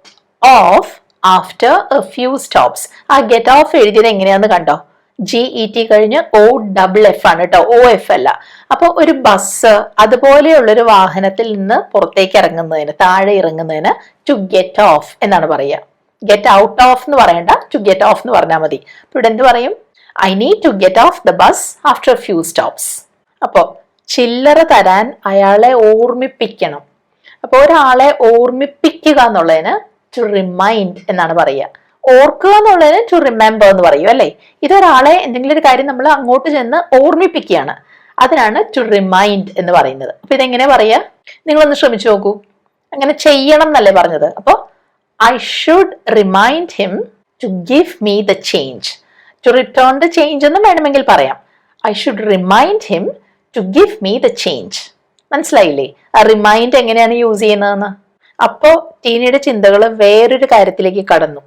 S1: off after a few stops. ആ ഗെറ്റ് ഓഫ് എഴുതിയത് എങ്ങനെയാന്ന് കണ്ടോ? GET കഴിഞ്ഞ് OFF ആണ് കേട്ടോ, OF അല്ല. അപ്പൊ ഒരു ബസ് അതുപോലെയുള്ളൊരു വാഹനത്തിൽ നിന്ന് പുറത്തേക്ക് ഇറങ്ങുന്നതിന്, താഴെ ഇറങ്ങുന്നതിന് ടു ഗെറ്റ് ഓഫ് എന്നാണ് പറയുക. ഗെറ്റ് ഔട്ട് ഓഫ് എന്ന് പറയണ്ട, ടു ഗെറ്റ് ഓഫ് എന്ന് പറഞ്ഞാൽ മതി. അപ്പൊ ഇവിടെ എന്ത് പറയും? I need to get off the bus after a few stops. അപ്പോ ചില്ലറ തരാൻ അയാളെ ഓർമ്മിപ്പിക്കണം. അപ്പൊ ഒരാളെ ഓർമ്മിപ്പിക്കുക എന്നുള്ളതിന് ടു റിമൈൻഡ് എന്നാണ് പറയുക. ഓർക്കുക എന്നുള്ളതിന് ടു റിമെമ്പർ എന്ന് പറയും അല്ലേ? ഇതൊരാളെ എന്തെങ്കിലും ഒരു കാര്യം നമ്മൾ അങ്ങോട്ട് ചെന്ന് ഓർമ്മിപ്പിക്കുകയാണ്, അതിനാണ് ടു റിമൈൻഡ് എന്ന് പറയുന്നത്. അപ്പൊ ഇതെങ്ങനെ പറയാ? നിങ്ങളൊന്ന് ശ്രമിച്ചു നോക്കൂ. അങ്ങനെ ചെയ്യണം എന്നല്ലേ പറഞ്ഞത്? അപ്പൊ I should remind him to give me the change. To return the change എന്നും വേണമെങ്കിൽ പറയാം. I should remind him to give me the change. മനസ്സിലായില്ലേ ആ റിമൈൻഡ് എങ്ങനെയാണ് യൂസ് ചെയ്യുന്നതെന്ന്? അപ്പോ ടീനയുടെ ചിന്തകൾ വേറൊരു കാര്യത്തിലേക്ക് കടന്നു.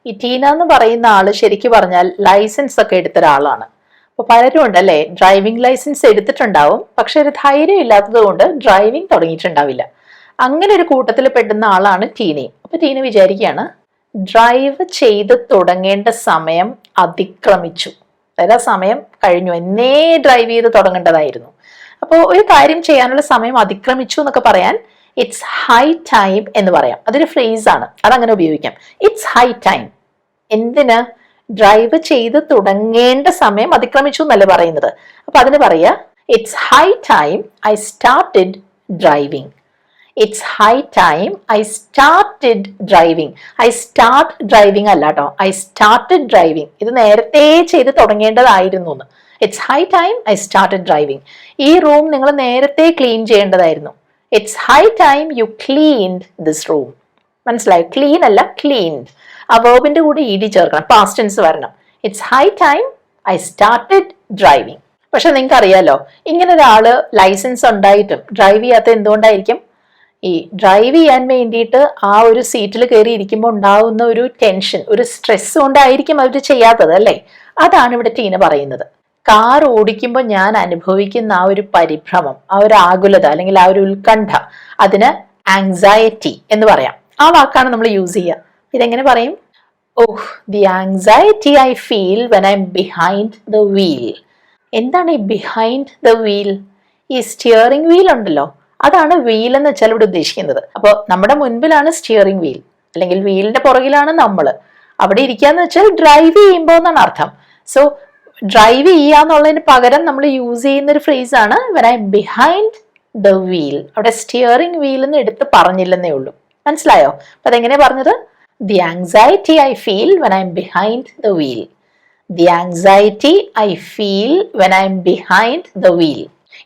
S1: ഈ ടീന എന്ന് പറയുന്ന ആള് ശരിക്കും പറഞ്ഞാൽ ലൈസൻസ് ഒക്കെ എടുത്ത ഒരാളാണ്. അപ്പൊ പലരും ഉണ്ടല്ലേ, ഡ്രൈവിംഗ് ലൈസൻസ് എടുത്തിട്ടുണ്ടാവും, പക്ഷെ ഒരു ധൈര്യം ഇല്ലാത്തത് കൊണ്ട് ഡ്രൈവിംഗ് തുടങ്ങിയിട്ടുണ്ടാവില്ല. അങ്ങനെ ഒരു കൂട്ടത്തിൽ പെടുന്ന ആളാണ് ടീനയും. അപ്പൊ ടീന വിചാരിക്കുകയാണ്, ഡ്രൈവ് ചെയ്ത് തുടങ്ങേണ്ട സമയം അതിക്രമിച്ചു. അതായത് ആ സമയം കഴിഞ്ഞു, എന്നേ ഡ്രൈവ് ചെയ്ത് തുടങ്ങേണ്ടതായിരുന്നു. അപ്പോൾ ഒരു കാര്യം ചെയ്യാനുള്ള സമയം അതിക്രമിച്ചു എന്നൊക്കെ പറയാൻ ഇറ്റ്സ് ഹൈ ടൈം എന്ന് പറയാം. അതൊരു ഫ്രേസ് ആണ്, അതങ്ങനെ ഉപയോഗിക്കാം. It's high time. എന്തിന്? ഡ്രൈവ് ചെയ്ത് തുടങ്ങേണ്ട സമയം അതിക്രമിച്ചു എന്നല്ലേ പറയുന്നത്. അപ്പൊ അതിന് പറയാ it's high time I started driving. It's high time I started driving. I start driving അല്ല കേട്ടോ, ഐ സ്റ്റാർട്ടഡ് ഡ്രൈവിംഗ്. ഇത് നേരത്തെ ചെയ്ത് തുടങ്ങേണ്ടതായിരുന്നു എന്ന്. It's high time I started driving. ഈ റൂം നിങ്ങൾ നേരത്തെ ക്ലീൻ ചെയ്യേണ്ടതായിരുന്നു. It's high time you cleaned this room. മനസ്സിലായോ? ക്ലീൻ അല്ല, ക്ലീൻഡ്. ആ വേർബിന്റെ കൂടെ ഇ ഡി ചേർക്കണം, പാസ്റ്റ് ടെൻസ് വരണം. It's high time I started driving. പക്ഷെ നിങ്ങൾക്ക് അറിയാലോ, ഇങ്ങനെ ഒരാള് ലൈസൻസ് ഉണ്ടായിട്ടും ഡ്രൈവ് ചെയ്യാത്ത എന്തുകൊണ്ടായിരിക്കും? ഈ ഡ്രൈവ് ചെയ്യാൻ വേണ്ടിയിട്ട് ആ ഒരു സീറ്റിൽ കയറി ഇരിക്കുമ്പോൾ ഉണ്ടാവുന്ന ഒരു ടെൻഷൻ, ഒരു സ്ട്രെസ് കൊണ്ടായിരിക്കും അവർ ചെയ്യാത്തത്, അല്ലേ? അതാണ് ഇവിടെ ടീന പറയുന്നത്. കാർ ഓടിക്കുമ്പോൾ ഞാൻ അനുഭവിക്കുന്ന ആ ഒരു പരിഭ്രമം, ആ ഒരു ആകുലത അല്ലെങ്കിൽ ആ ഒരു ഉത്കണ്ഠ, അതിന് ആങ്സൈറ്റി എന്ന് പറയാം. ആ വാക്കാണ് നമ്മൾ യൂസ് ചെയ്യുക. ഇതെങ്ങനെ പറയും? Oh, the anxiety I feel when I'm behind the wheel. എന്താണ് ഈ ബിഹൈൻഡ് ദ വീൽ? ഈ സ്റ്റിയറിംഗ് വീൽ ഉണ്ടല്ലോ, അതാണ് വീൽ എന്ന് വെച്ചാൽ ഇവിടെ ഉദ്ദേശിക്കുന്നത്. അപ്പോൾ നമ്മുടെ മുൻപിലാണ് സ്റ്റിയറിംഗ് വീൽ, അല്ലെങ്കിൽ വീലിന്റെ പുറകിലാണ് നമ്മൾ. അവിടെ ഇരിക്കാന്ന് വെച്ചാൽ ഡ്രൈവ് ചെയ്യുമ്പോൾ എന്നാണ് അർത്ഥം. സോ ഡ്രൈവ് ചെയ്യാന്നുള്ളതിന് പകരം നമ്മൾ യൂസ് ചെയ്യുന്ന ഒരു ഫ്രേസ് ആണ് when I behind the wheel. അവിടെ സ്റ്റിയറിംഗ് വീൽ എന്ന് എടുത്ത് പറഞ്ഞില്ലെന്നേ ഉള്ളൂ. മനസ്സിലായോ? അപ്പൊ അതെങ്ങനെ പറഞ്ഞത്? The anxiety I feel when I'm behind the wheel. The anxiety I feel when I'm behind the wheel.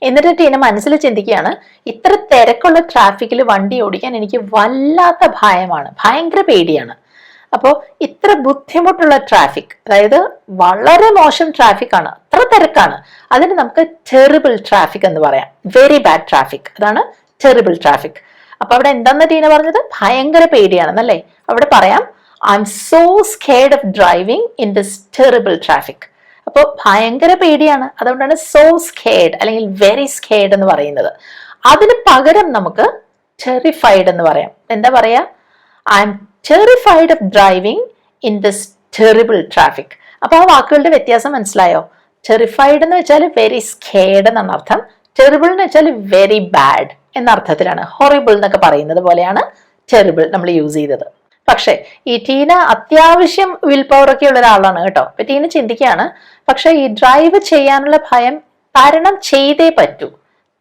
S1: എന്നിട്ട് ടീന മനസ്സിൽ ചിന്തിക്കുകയാണ്, ഇത്ര തിരക്കുള്ള ട്രാഫിക്കിൽ വണ്ടി ഓടിക്കാൻ എനിക്ക് വല്ലാത്ത ഭയമാണ്, ഭയങ്കര പേടിയാണ്. അപ്പോൾ ഇത്ര ബുദ്ധിമുട്ടുള്ള ട്രാഫിക്, അതായത് വളരെ മോശം ട്രാഫിക് ആണ്, അത്ര തിരക്കാണ്, അതിന് നമുക്ക് ടെറിബിൾ ട്രാഫിക് എന്ന് പറയാം. വെരി ബാഡ് ട്രാഫിക്, അതാണ് ടെറിബിൾ ട്രാഫിക്. അപ്പൊ അവിടെ എന്താന്ന് ടീന പറഞ്ഞത്? ഭയങ്കര പേടിയാണെന്നല്ലേ? അവിടെ പറയാം I M so scared of driving in this terrible traffic. അപ്പോൾ ഭയങ്കര പേടിയാണ്, അതുകൊണ്ടാണ് സോ സ്കേർഡ് അല്ലെങ്കിൽ വെരി സ്കേർഡ് എന്ന് പറയുന്നത്. അതിന് പകരം നമുക്ക് ടെറിഫൈഡ് എന്ന് പറയാം. എന്താ പറയാ? I M terrified of driving in this terrible traffic. അപ്പൊ ആ വാക്കുകളുടെ വ്യത്യാസം മനസ്സിലായോ? ടെറിഫൈഡ് എന്ന് വെച്ചാൽ വെരി സ്കേർഡ് എന്നാണ് അർത്ഥം. ടെറിബിൾ എന്ന് വെച്ചാൽ വെരി ബാഡ് എന്ന അർത്ഥത്തിലാണ്. ഹൊറിബിൾ എന്നൊക്കെ പറയുന്നത് പോലെയാണ് ടെറിബിൾ നമ്മൾ യൂസ് ചെയ്തത്. പക്ഷെ ഈ ടീന അത്യാവശ്യം വിൽ പവർ ഒക്കെ ഉള്ള ഒരാളാണ് കേട്ടോ. അപ്പൊ ടീന ചിന്തിക്കുകയാണ്, പക്ഷെ ഈ ഡ്രൈവ് ചെയ്യാനുള്ള ഭയം തരണം ചെയ്തേ പറ്റൂ.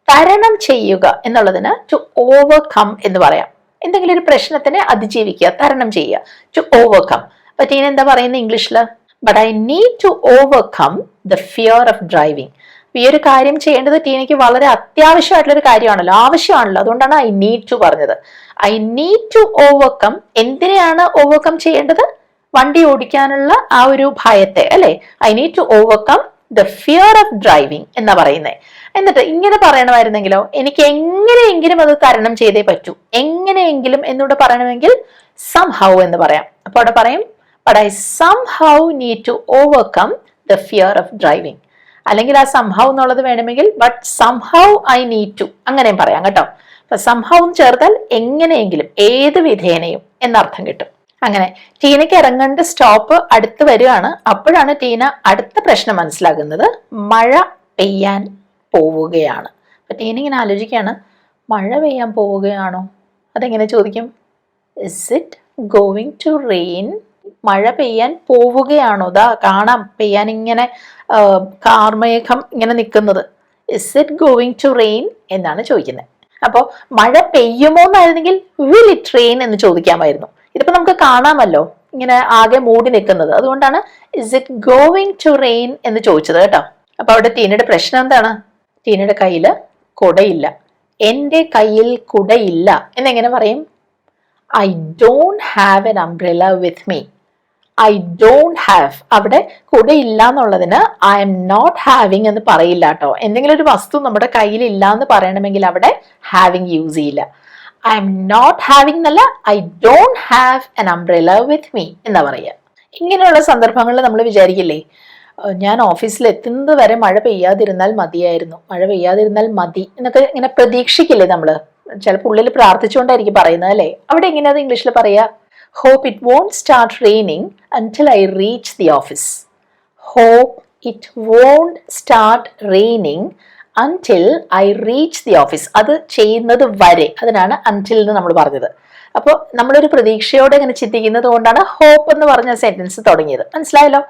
S1: തരണം ചെയ്യുക എന്നുള്ളതിന് ടു ഓവർകം എന്ന് പറയാം. എന്തെങ്കിലും ഒരു പ്രശ്നത്തിനെ അതിജീവിക്കുക, തരണം ചെയ്യുക, ടു ഓവർകം. അപ്പൊ ടീന എന്താ പറയുന്നത് ഇംഗ്ലീഷില്? But I need to overcome the fear of driving. ഈ ഒരു കാര്യം ചെയ്യേണ്ടത് ടീനയ്ക്ക് വളരെ അത്യാവശ്യമായിട്ടുള്ള ഒരു കാര്യമാണല്ലോ, ആവശ്യമാണല്ലോ. അതുകൊണ്ടാണ് ഐ നീഡ് ടു പറഞ്ഞത്. I need to overcome. എന്തിനെയാണ് ഓവർകം ചെയ്യേണ്ടത്? വണ്ടി ഓടിക്കാനുള്ള ആ ഒരു ഭയത്തെ, അല്ലെ? I need to overcome the fear of driving എന്നാ പറയുന്നത്. എന്നിട്ട് ഇങ്ങനെ പറയണമായിരുന്നെങ്കിലോ, എനിക്ക് എങ്ങനെയെങ്കിലും അത് തരണം ചെയ്തേ പറ്റൂ. എങ്ങനെയെങ്കിലും എന്നൂടെ പറയണമെങ്കിൽ സംഹൗ എന്ന് പറയാം. അപ്പൊ അവിടെ പറയും but I somehow need to overcome the fear of driving. അല്ലെങ്കിൽ ആ സംഹൗ എന്നുള്ളത് വേണമെങ്കിൽ but somehow I need to, അങ്ങനെയും പറയാം കേട്ടോ. അപ്പൊ സംഹൗ ചേർത്താൽ എങ്ങനെയെങ്കിലും, ഏത് വിധേനയും എന്നർത്ഥം കിട്ടും. അങ്ങനെ ടീനയ്ക്ക് ഇറങ്ങേണ്ട സ്റ്റോപ്പ് അടുത്ത് വരികയാണ്. അപ്പോഴാണ് ടീന അടുത്ത പ്രശ്നം മനസ്സിലാകുന്നത്. മഴ പെയ്യാൻ പോവുകയാണ്. അപ്പൊ ടീന ഇങ്ങനെ ആലോചിക്കുകയാണ്, മഴ പെയ്യാൻ പോവുകയാണോ? അതെങ്ങനെ ചോദിക്കും? Is it going to rain? മഴ പെയ്യാൻ പോവുകയാണോ? ദാ കാണാം പെയ്യാൻ ഇങ്ങനെ കാർമേഘം ഇങ്ങനെ നിൽക്കുന്നത്. Is it going to rain എന്നാണ് ചോദിക്കുന്നത്. അപ്പോൾ മഴ പെയ്യുമോ എന്നായിരുന്നെങ്കിൽ വിൽ ഇറ്റ് റെയിൻ എന്ന് ചോദിക്കാമായിരുന്നു. ഇതിപ്പോ നമുക്ക് കാണാമല്ലോ ഇങ്ങനെ ആകെ മൂടി നിൽക്കുന്നത്, അതുകൊണ്ടാണ് is it going to rain എന്ന് ചോദിച്ചത് കേട്ടോ. അപ്പൊ അവിടെ ടീനയുടെ പ്രശ്നം എന്താണ്? ടീനയുടെ കയ്യില് കുടയില്ല. എന്റെ കയ്യിൽ കുടയില്ല എന്നെങ്ങനെ പറയും? I don't have an umbrella with me. I don't have, അവിടെ കുടയില്ല എന്നുള്ളതിന് ഐ എം നോട്ട് ഹാവിങ് എന്ന് പറയില്ല കേട്ടോ. എന്തെങ്കിലും ഒരു വസ്തു നമ്മുടെ കയ്യിൽ ഇല്ല എന്ന് പറയണമെങ്കിൽ അവിടെ ഹാവിങ് യൂസ് ചെയ്യില്ല. ഐ എം നോട്ട് ഹാവിങ് എന്നല്ല, I don't have an umbrella with me എന്നാ പറയുക. ഇങ്ങനെയുള്ള സന്ദർഭങ്ങളിൽ നമ്മൾ വിചാരിക്കില്ലേ, ഞാൻ ഓഫീസിൽ എത്തുന്നത് വരെ മഴ പെയ്യാതിരുന്നാൽ മതിയായിരുന്നു, മഴ പെയ്യാതിരുന്നാൽ മതി എന്നൊക്കെ ഇങ്ങനെ പ്രതീക്ഷിക്കില്ലേ നമ്മള്? ചിലപ്പോൾ ഉള്ളിൽ പ്രാർത്ഥിച്ചുകൊണ്ടായിരിക്കും പറയുന്നത്, അല്ലേ? അവിടെ എങ്ങനെയാ ഇംഗ്ലീഷിൽ പറയാ? Hope it won't start raining until I reach the office. Hope it won't start raining until I reach the office. അത് ചെയ്യുന്നത് വരെ, അതിനാണ് until എന്ന് നമ്മൾ പറഞ്ഞത്. അപ്പോൾ നമ്മളൊരു പ്രതീക്ഷയോടെ ഇങ്ങനെ ചിന്തിക്കുന്നത് കൊണ്ടാണ് ഹോപ്പ് എന്ന് പറഞ്ഞ സെന്റൻസ് തുടങ്ങിയത്. മനസ്സിലായല്ലോ?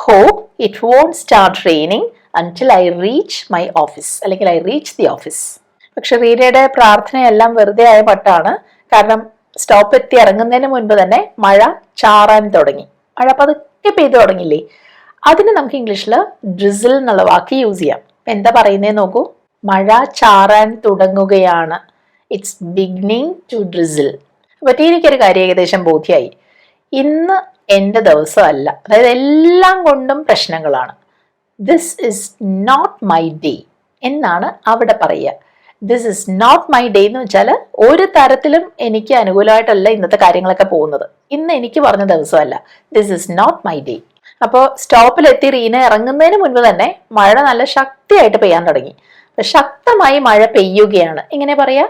S1: Hope it won't start raining until I reach my office, അല്ലെങ്കിൽ I reach the office. പക്ഷെ റീനയുടെ പ്രാർത്ഥനയെല്ലാം വെറുതെ ആയ പട്ടാണ്. കാരണം സ്റ്റോപ്പ് എത്തി ഇറങ്ങുന്നതിന് മുൻപ് തന്നെ മഴ ചാറാൻ തുടങ്ങി. മഴ പതുക്കെ പെയ്തു തുടങ്ങില്ലേ? അതിന് നമുക്ക് ഇംഗ്ലീഷിൽ ഡ്രിസിൽ എന്നുള്ള വാക്ക് യൂസ് ചെയ്യാം. എന്താ പറയുന്നേ നോക്കൂ. മഴ ചാറാൻ തുടങ്ങുകയാണ്. It's beginning to drizzle. അപ്പൊ ടീനയ്ക്കൊരു കാര്യം ഏകദേശം ബോധ്യമായി. ഇന്ന് എൻ്റെ ദിവസമല്ല, അതായത് എല്ലാം കൊണ്ടും പ്രശ്നങ്ങളാണ്. This is not my day എന്നാണ് അവിടെ പറയുക. This is not my day എന്ന് വെച്ചാൽ ഒരു തരത്തിലും എനിക്ക് അനുകൂലമായിട്ടല്ല ഇന്നത്തെ കാര്യങ്ങളൊക്കെ പോകുന്നത്. ഇന്ന് എനിക്ക് പറഞ്ഞ ദിവസമല്ല. This is not my day. അപ്പോൾ സ്റ്റോപ്പിലെത്തി റീന ഇറങ്ങുന്നതിന് മുൻപ് തന്നെ മഴ നല്ല ശക്തിയായിട്ട് പെയ്യാൻ തുടങ്ങി. അപ്പൊ ശക്തമായി മഴ പെയ്യുകയാണ്. എങ്ങനെ പറയാ?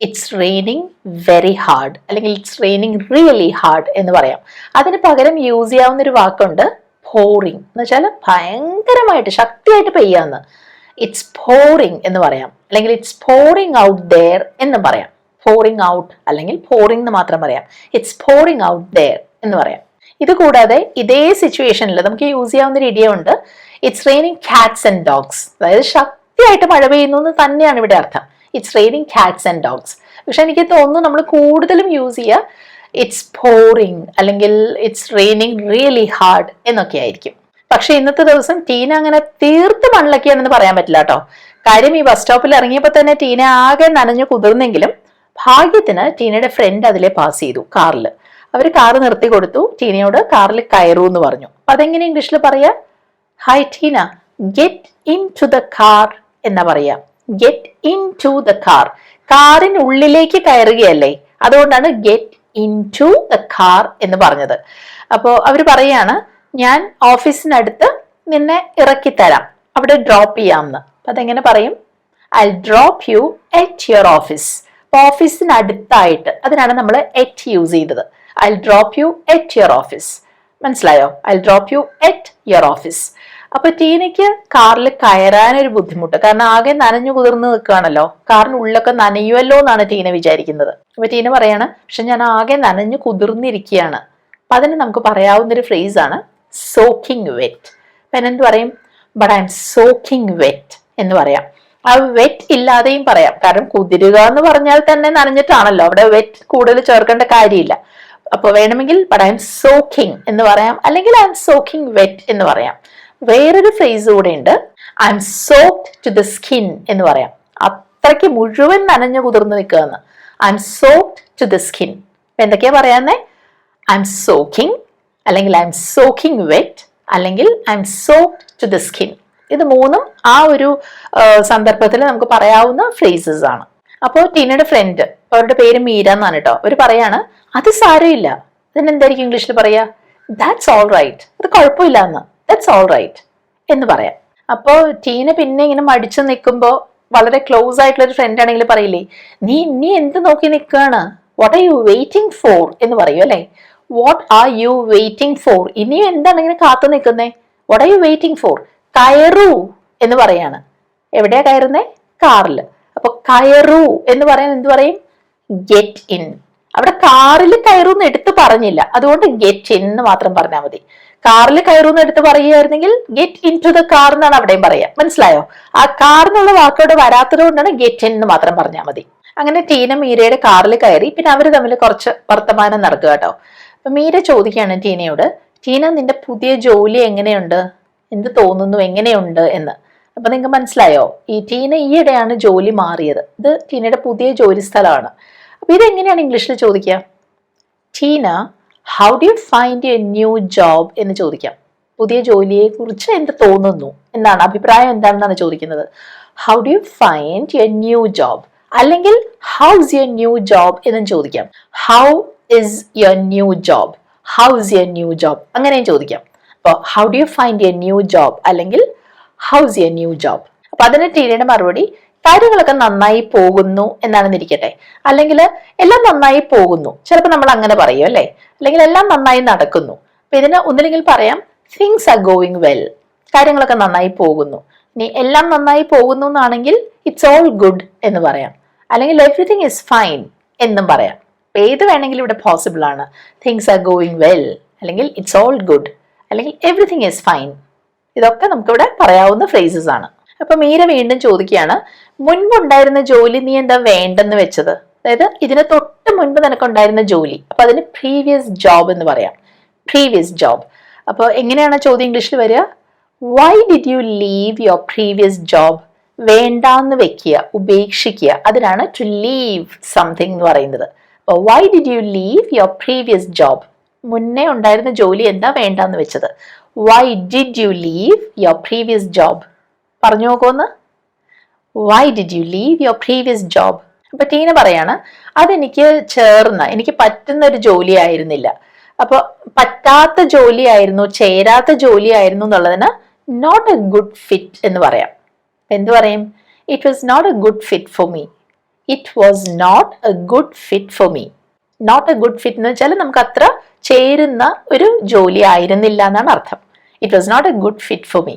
S1: ഇറ്റ്സ് റെയിനിങ് വെരി ഹാർഡ്, അല്ലെങ്കിൽ ഇറ്റ്സ് റെയിനിങ് റിയലി ഹാർഡ് എന്ന് പറയാം. അതിന് പകരം യൂസ് ചെയ്യാവുന്ന ഒരു വാക്കുണ്ട് പോറിങ്, എന്ന് വെച്ചാൽ ഭയങ്കരമായിട്ട് ശക്തിയായിട്ട് പെയ്യാന്ന്. ഇറ്റ്സ് പോറിങ് എന്ന് പറയാം, അല്ലെങ്കിൽ ഇറ്റ്സ് പോറിങ് ഔട്ട് ദെയർ എന്നും പറയാം. പോറിങ് ഔട്ട് അല്ലെങ്കിൽ പോറിങ് എന്ന് മാത്രം പറയാം. ഇറ്റ്സ് പോറിങ് ഔട്ട് ദെയർ എന്ന് പറയാം. ഇത് കൂടാതെ ഇതേ സിറ്റുവേഷനിൽ നമുക്ക് യൂസ് ചെയ്യാവുന്ന ഒരു ഇഡിയമുണ്ട്, it's raining cats and dogs. അതായത് ശക്തിയായിട്ട് മഴ പെയ്യുന്നു എന്ന് തന്നെയാണ് ഇവിടെ അർത്ഥം. It's raining cats and dogs. പക്ഷെ എനിക്ക് തോന്നുന്നു നമ്മൾ കൂടുതലും യൂസ് ചെയ്യുക ഇറ്റ്സ് പോറിങ് അല്ലെങ്കിൽ ഇറ്റ്സ് റെയിനിങ് റിയലി ഹാർഡ് എന്നൊക്കെ ആയിരിക്കും. പക്ഷെ ഇന്നത്തെ ദിവസം ടീന അങ്ങനെ തീർത്ത് മണ്ണിലൊക്കെയാണെന്ന് പറയാൻ പറ്റില്ല കേട്ടോ. കാര്യം ഈ ബസ് സ്റ്റോപ്പിൽ ഇറങ്ങിയപ്പോൾ തന്നെ ടീന ആകെ നനഞ്ഞു കുതിർന്നെങ്കിലും ഭാഗ്യത്തിന് ടീനയുടെ ഫ്രണ്ട് അതിലെ പാസ് ചെയ്തു കാറിൽ. അവർ കാറ് നിർത്തി കൊടുത്തു. ടീനയോട് കാറിൽ കയറൂ എന്ന് പറഞ്ഞു. അതെങ്ങനെ ഇംഗ്ലീഷിൽ പറയാ? Hi Tina, get in to the car എന്നാ പറയാ. Get in to the car. കാറിനുള്ളിലേക്ക് കയറുകയല്ലേ, അതുകൊണ്ടാണ് get in to the car എന്ന് പറഞ്ഞത്. അപ്പോ അവർ പറയാണ്, ഞാൻ ഓഫീസിനടുത്ത് നിന്നെ ഇറക്കിത്തരാം, അവിടെ ഡ്രോപ്പ് ചെയ്യാമെന്ന്. അപ്പൊ അതെങ്ങനെ പറയും? I drop you at your office. അപ്പൊ ഓഫീസിനടുത്തായിട്ട്, അതിനാണ് നമ്മൾ എറ്റ് യൂസ് ചെയ്തത്. I drop you at your office. മനസ്സിലായോ? I drop you at your office. അപ്പൊ ടീനയ്ക്ക് കാറിൽ കയറാനൊരു ബുദ്ധിമുട്ട്, കാരണം ആകെ നനഞ്ഞു കുതിർന്ന് നിൽക്കുകയാണല്ലോ. കാറിനുള്ളിലൊക്കെ നനയുമല്ലോ എന്നാണ് ടീന വിചാരിക്കുന്നത്. അപ്പൊ ടീന പറയാണ്, പക്ഷെ ഞാൻ ആകെ നനഞ്ഞു കുതിർന്നിരിക്കുകയാണ്. അപ്പൊ അതിന് നമുക്ക് പറയാവുന്നൊരു ഫ്രേസ് ആണ് സോക്കിംഗ് വെറ്റ്. അപ്പൊ എന്ത് പറയും? But I'm soaking wet എന്ന് പറയാം. ആ വെറ്റ് ഇല്ലാതെയും പറയാം, കാരണം കുതിരുക എന്ന് പറഞ്ഞാൽ തന്നെ നനഞ്ഞിട്ടാണല്ലോ, അവിടെ വെറ്റ് കൂടുതൽ ചേർക്കേണ്ട കാര്യമില്ല. അപ്പൊ വേണമെങ്കിൽ ബട്ട് ഐ എം സോക്കിംഗ് എന്ന് പറയാം, അല്ലെങ്കിൽ ഐ എം സോക്കിംഗ് വെറ്റ് എന്ന് പറയാം. വേറൊരു ഫ്രേസ് കൂടെ ഉണ്ട്, I'm soaked to the skin എന്ന് പറയാം. അത്രയ്ക്ക് മുഴുവൻ നനഞ്ഞു കുതിർന്ന് നിൽക്കുകയെന്ന്. I'm soaked to the skin. എന്തൊക്കെയാ പറയാന്നേ? ഐ എം സോക്കിംഗ്, അല്ലെങ്കിൽ ഐ എം സോക്കിംഗ് വെറ്റ്, അല്ലെങ്കിൽ I'm soaked to the skin. ഇത് മൂന്നും ആ ഒരു സന്ദർഭത്തിൽ നമുക്ക് പറയാവുന്ന ഫ്രേസസ് ആണ്. അപ്പോൾ ടീനയുടെ ഫ്രണ്ട്, അവരുടെ പേര് മീര എന്നാണ് കേട്ടോ, അവർ പറയാണ്, അത് സാരമില്ല. ഇതിനെന്തായിരിക്കും ഇംഗ്ലീഷിൽ പറയാ? That's all right. അത് കുഴപ്പമില്ല എന്ന്, ദാറ്റ്സ് ഓൾ റൈറ്റ് എന്ന് പറയാം. അപ്പോൾ ടീന പിന്നെ ഇങ്ങനെ മടിച്ചു നിൽക്കുമ്പോൾ വളരെ ക്ലോസ് ആയിട്ടുള്ള ഒരു ഫ്രണ്ട് ആണെങ്കിൽ പറയില്ലേ, നീ എന്ത് നോക്കി നിൽക്കുകയാണ്, what are you waiting for എന്ന് പറയൂ അല്ലേ. What are you waiting for? ഇനിയും എന്താണ് ഇങ്ങനെ കാത്തു നിൽക്കുന്നേ? What are you waiting for? കയറൂ എന്ന് പറയാണ്. എവിടെയാ കയറുന്നേ? കാറിൽ. അപ്പൊ കയറൂ എന്ന് പറയാൻ എന്ത് പറയും? Get in. അവിടെ കാറിൽ കയറൂന്ന് എടുത്ത് പറഞ്ഞില്ല, അതുകൊണ്ട് ഗെറ്റ് ഇൻ എന്ന് മാത്രം പറഞ്ഞാൽ മതി. കാറിൽ കയറൂന്ന് എടുത്ത് പറയുകയായിരുന്നെങ്കിൽ get in to the car എന്നാണ് അവിടെയും പറയാം. മനസ്സിലായോ? ആ കാർ എന്നുള്ള വാക്കോട് വരാത്തത് കൊണ്ടാണ് ഗെറ്റ് ഇൻ എന്ന് മാത്രം പറഞ്ഞാൽ മതി. അങ്ങനെ ടീന മീരയുടെ കാറിൽ കയറി. പിന്നെ അവർ തമ്മിൽ കുറച്ച് വർത്തമാനം നടക്കുക കേട്ടോ. അപ്പൊ മീര ചോദിക്കുകയാണ് ടീനയോട്, ടീന നിന്റെ പുതിയ ജോലി എങ്ങനെയുണ്ട്, എന്ത് തോന്നുന്നു, എങ്ങനെയുണ്ട് എന്ന്. അപ്പൊ നിങ്ങൾക്ക് മനസ്സിലായോ, ഈ ടീന ഈയിടെയാണ് ജോലി മാറിയത്. ഇത് ടീനയുടെ പുതിയ ജോലി സ്ഥലമാണ്. അപ്പൊ ഇതെങ്ങനെയാണ് ഇംഗ്ലീഷിൽ ചോദിക്കുക? Tina, how do you find a new job എന്ന് ചോദിക്കാം. പുതിയ ജോലിയെ കുറിച്ച് എന്ത് തോന്നുന്നു എന്നാണ്, അഭിപ്രായം എന്താണെന്നാണ് ചോദിക്കുന്നത്. How do you find a new job, അല്ലെങ്കിൽ ഹൗസ് യുവർ ന്യൂ ജോബ് എന്നും ചോദിക്കാം. How is your new job, house your new job അങ്ങനെയും ചോദിക്കാം. അപ്പോൾ how do you find a new job അല്ലെങ്കിൽ ഹൗസ് യുവർ ന്യൂ ജോബ്. അപ്പൊ അതിന് ടീനയുടെ മറുപടി, കാര്യങ്ങളൊക്കെ നന്നായി പോകുന്നു എന്നാണെന്ന് ഇരിക്കട്ടെ, അല്ലെങ്കിൽ എല്ലാം നന്നായി പോകുന്നു. ചിലപ്പോൾ നമ്മൾ അങ്ങനെ പറയും അല്ലേ, അല്ലെങ്കിൽ എല്ലാം നന്നായി നടക്കുന്നു. അപ്പൊ ഇതിന് ഒന്നില്ലെങ്കിൽ പറയാം തിങ്സ് ആർ ഗോയിങ് വെൽ, കാര്യങ്ങളൊക്കെ നന്നായി പോകുന്നു. ഇനി എല്ലാം നന്നായി പോകുന്നു എന്നാണെങ്കിൽ ഇറ്റ്സ് ഓൾ ഗുഡ് എന്ന് പറയാം, അല്ലെങ്കിൽ എവറിഥിങ് ഇസ് ഫൈൻ എന്നും പറയാം. അപ്പൊ ഏത് വേണമെങ്കിലും ഇവിടെ പോസിബിൾ ആണ്. തിങ്സ് ആർ ഗോയിങ് വെൽ, അല്ലെങ്കിൽ ഇറ്റ്സ് ഓൾ ഗുഡ്, അല്ലെങ്കിൽ എവറിഥിങ് ഇസ് ഫൈൻ. ഇതൊക്കെ നമുക്കിവിടെ പറയാവുന്ന ഫ്രേസസ് ആണ്. അപ്പൊ മീര വീണ്ടും ചോദിക്കുകയാണ്, മുൻപുണ്ടായിരുന്ന ജോലി നീ എന്താ വേണ്ടെന്ന് വെച്ചത്? അതായത് ഇതിന് തൊട്ട് മുൻപ് നിനക്കുണ്ടായിരുന്ന ജോലി, അപ്പൊ അതിന് പ്രീവിയസ് ജോബ് എന്ന് പറയാം. Previous job. അപ്പൊ എങ്ങനെയാണ് ചോദ്യം ഇംഗ്ലീഷിൽ വരിക? Why did you leave your previous job? വേണ്ടാന്ന് വെക്കുക, ഉപേക്ഷിക്കുക. അതിനാണ് ടു ലീവ് സംതിങ് എന്ന് പറയുന്നത്. Why did you leave your previous job? മുന്നേ ഉണ്ടായിരുന്ന ജോലി എന്താ വേണ്ടാന്ന് വെച്ചത്? Why did you leave your previous job? പറഞ്ഞു നോക്കോന്ന്. Why did you leave your previous job? അപ്പൊ ടീന പറയാണ്, അതെനിക്ക് ചേർന്ന, എനിക്ക് പറ്റുന്ന ഒരു ജോലി ആയിരുന്നില്ല. അപ്പൊ പറ്റാത്ത ജോലിയായിരുന്നു, ചേരാത്ത ജോലിയായിരുന്നു എന്നുള്ളതിന് നോട്ട് എ ഗുഡ് ഫിറ്റ് എന്ന് പറയാം. എന്ത് പറയും? It was not a good fit for me. It was not a good fit for me. Not a good fit എന്ന് വെച്ചാൽ നമുക്ക് അത്ര ചേരുന്ന ഒരു ജോലി ആയിരുന്നില്ല എന്നാണ് അർത്ഥം. It was not a good fit for me.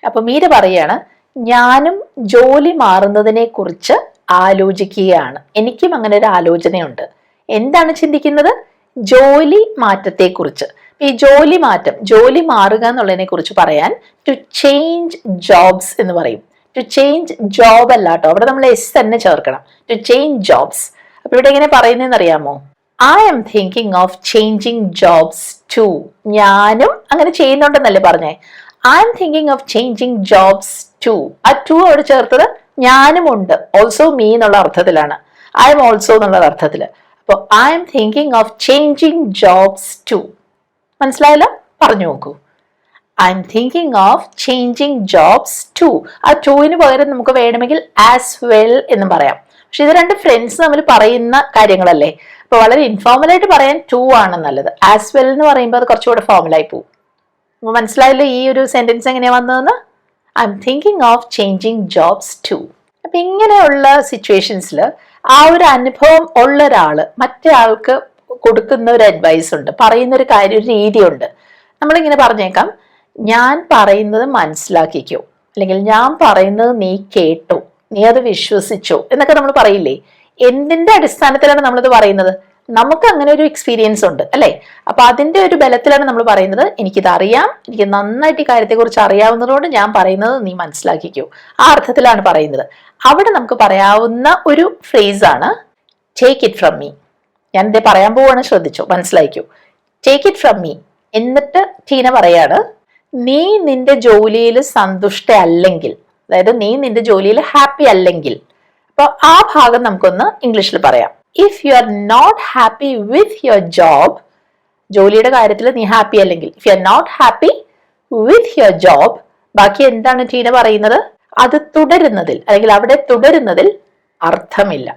S1: അപ്പൊ മീര പറയാണ്, ഞാനും ജോലി മാറുന്നതിനെ കുറിച്ച് ആലോചിക്കുകയാണ്. എനിക്കും അങ്ങനെ ഒരു ആലോചനയുണ്ട്. എന്താണ് ചിന്തിക്കുന്നത്? ജോലി മാറ്റത്തെക്കുറിച്ച്. ഈ ജോലി മാറ്റം, ജോലി മാറുക എന്നുള്ളതിനെ കുറിച്ച് പറയാൻ ടു ചേഞ്ച് ജോബ്സ് എന്ന് പറയും. ടു ചേഞ്ച് ജോബ് അല്ല കേട്ടോ, അവിടെ നമ്മൾ എസ് തന്നെ ചേർക്കണം. To change jobs. അപ്പൊ ഇവിടെ എങ്ങനെ പറയുന്നതെന്ന് അറിയാമോ? I'm thinking of changing jobs too. ഞാനും അങ്ങനെ ചെയ്യുന്നുണ്ടെന്നല്ലേ പറഞ്ഞേ. I'm thinking of changing jobs too. ആ ടു അവിടെ ചേർത്തത് ഞാനും ഉണ്ട്, ഓൾസോ മീ എന്നുള്ള അർത്ഥത്തിലാണ്. ഐ എം ഓൾസോ എന്നുള്ള അർത്ഥത്തില്. അപ്പൊ I M thinking of changing jobs to. മനസ്സിലായല്ലോ? പറഞ്ഞു നോക്കൂ. I'm thinking of changing jobs too. ആ ടുവിന് പകരം നമുക്ക് വേണമെങ്കിൽ ആസ് വെൽ എന്ന് പറയാം. പക്ഷെ ഇത് രണ്ട് ഫ്രണ്ട്സ് തമ്മിൽ പറയുന്ന കാര്യങ്ങളല്ലേ, അപ്പൊ വളരെ ഇൻഫോർമൽ ആയിട്ട് പറയാൻ ടു ആണ് നല്ലത്. ആസ് വെൽ എന്ന് പറയുമ്പോൾ അത് കുറച്ചുകൂടെ ഫോർമലായി പോകും. അപ്പൊ മനസ്സിലായല്ലോ ഈ ഒരു സെന്റൻസ് എങ്ങനെയാ വന്നതെന്ന്? I M thinking of changing jobs to. അപ്പൊ ഇങ്ങനെയുള്ള സിറ്റുവേഷൻസിൽ ആ ഒരു അനുഭവം ഉള്ള ഒരാള് മറ്റേ ആൾക്ക് കൊടുക്കുന്ന ഒരു അഡ്വൈസ് ഉണ്ട്, പറയുന്ന ഒരു കാര്യം, ഒരു രീതിയുണ്ട്. നമ്മളിങ്ങനെ പറഞ്ഞേക്കാം, ഞാൻ പറയുന്നത് മനസ്സിലാക്കിക്കോ, അല്ലെങ്കിൽ ഞാൻ പറയുന്നത് നീ കേട്ടോ, നീ അത് വിശ്വസിച്ചോ എന്നൊക്കെ നമ്മൾ പറയില്ലേ. എന്തിന്റെ അടിസ്ഥാനത്തിലാണ് നമ്മളിത് പറയുന്നത്? നമുക്ക് അങ്ങനെ ഒരു എക്സ്പീരിയൻസ് ഉണ്ട് അല്ലെ. അപ്പൊ അതിന്റെ ഒരു ബലത്തിലാണ് നമ്മൾ പറയുന്നത്, എനിക്കിത് അറിയാം, എനിക്ക് നന്നായിട്ട് ഈ കാര്യത്തെക്കുറിച്ച് അറിയാവുന്നതുകൊണ്ട് ഞാൻ പറയുന്നത് നീ മനസ്സിലാക്കിക്കോ. ആ അർത്ഥത്തിലാണ് പറയുന്നത്. അവിടെ നമുക്ക് പറയാവുന്ന ഒരു ഫ്രേസ് ആണ് ടേക്ക് ഇറ്റ് ഫ്രം മീ. ഞാൻ ഇതേ പറയാൻ പോവാണ്, ശ്രദ്ധിച്ചോ, മനസ്സിലാക്കിക്കോ. Take it from me. എന്നിട്ട് ടീന പറയാണ്, നീ നിന്റെ ജോലിയിൽ സന്തുഷ്ട അല്ലെങ്കിൽ, അതായത് നീ നിന്റെ ജോലിയിൽ ഹാപ്പി അല്ലെങ്കിൽ, അപ്പൊ ആ ഭാഗം നമുക്കൊന്ന് ഇംഗ്ലീഷിൽ പറയാം. If you are not happy with your job, ജോലിയുടെ കാര്യത്തിൽ നീ ഹാപ്പി അല്ലെങ്കിൽ, if you are not happy with your job, ബാക്കി എന്താണ് ടീന പറയുന്നത്? അത് തുടരുന്നതിൽ, അല്ലെങ്കിൽ അവിടെ തുടരുന്നതിൽ അർത്ഥമില്ല.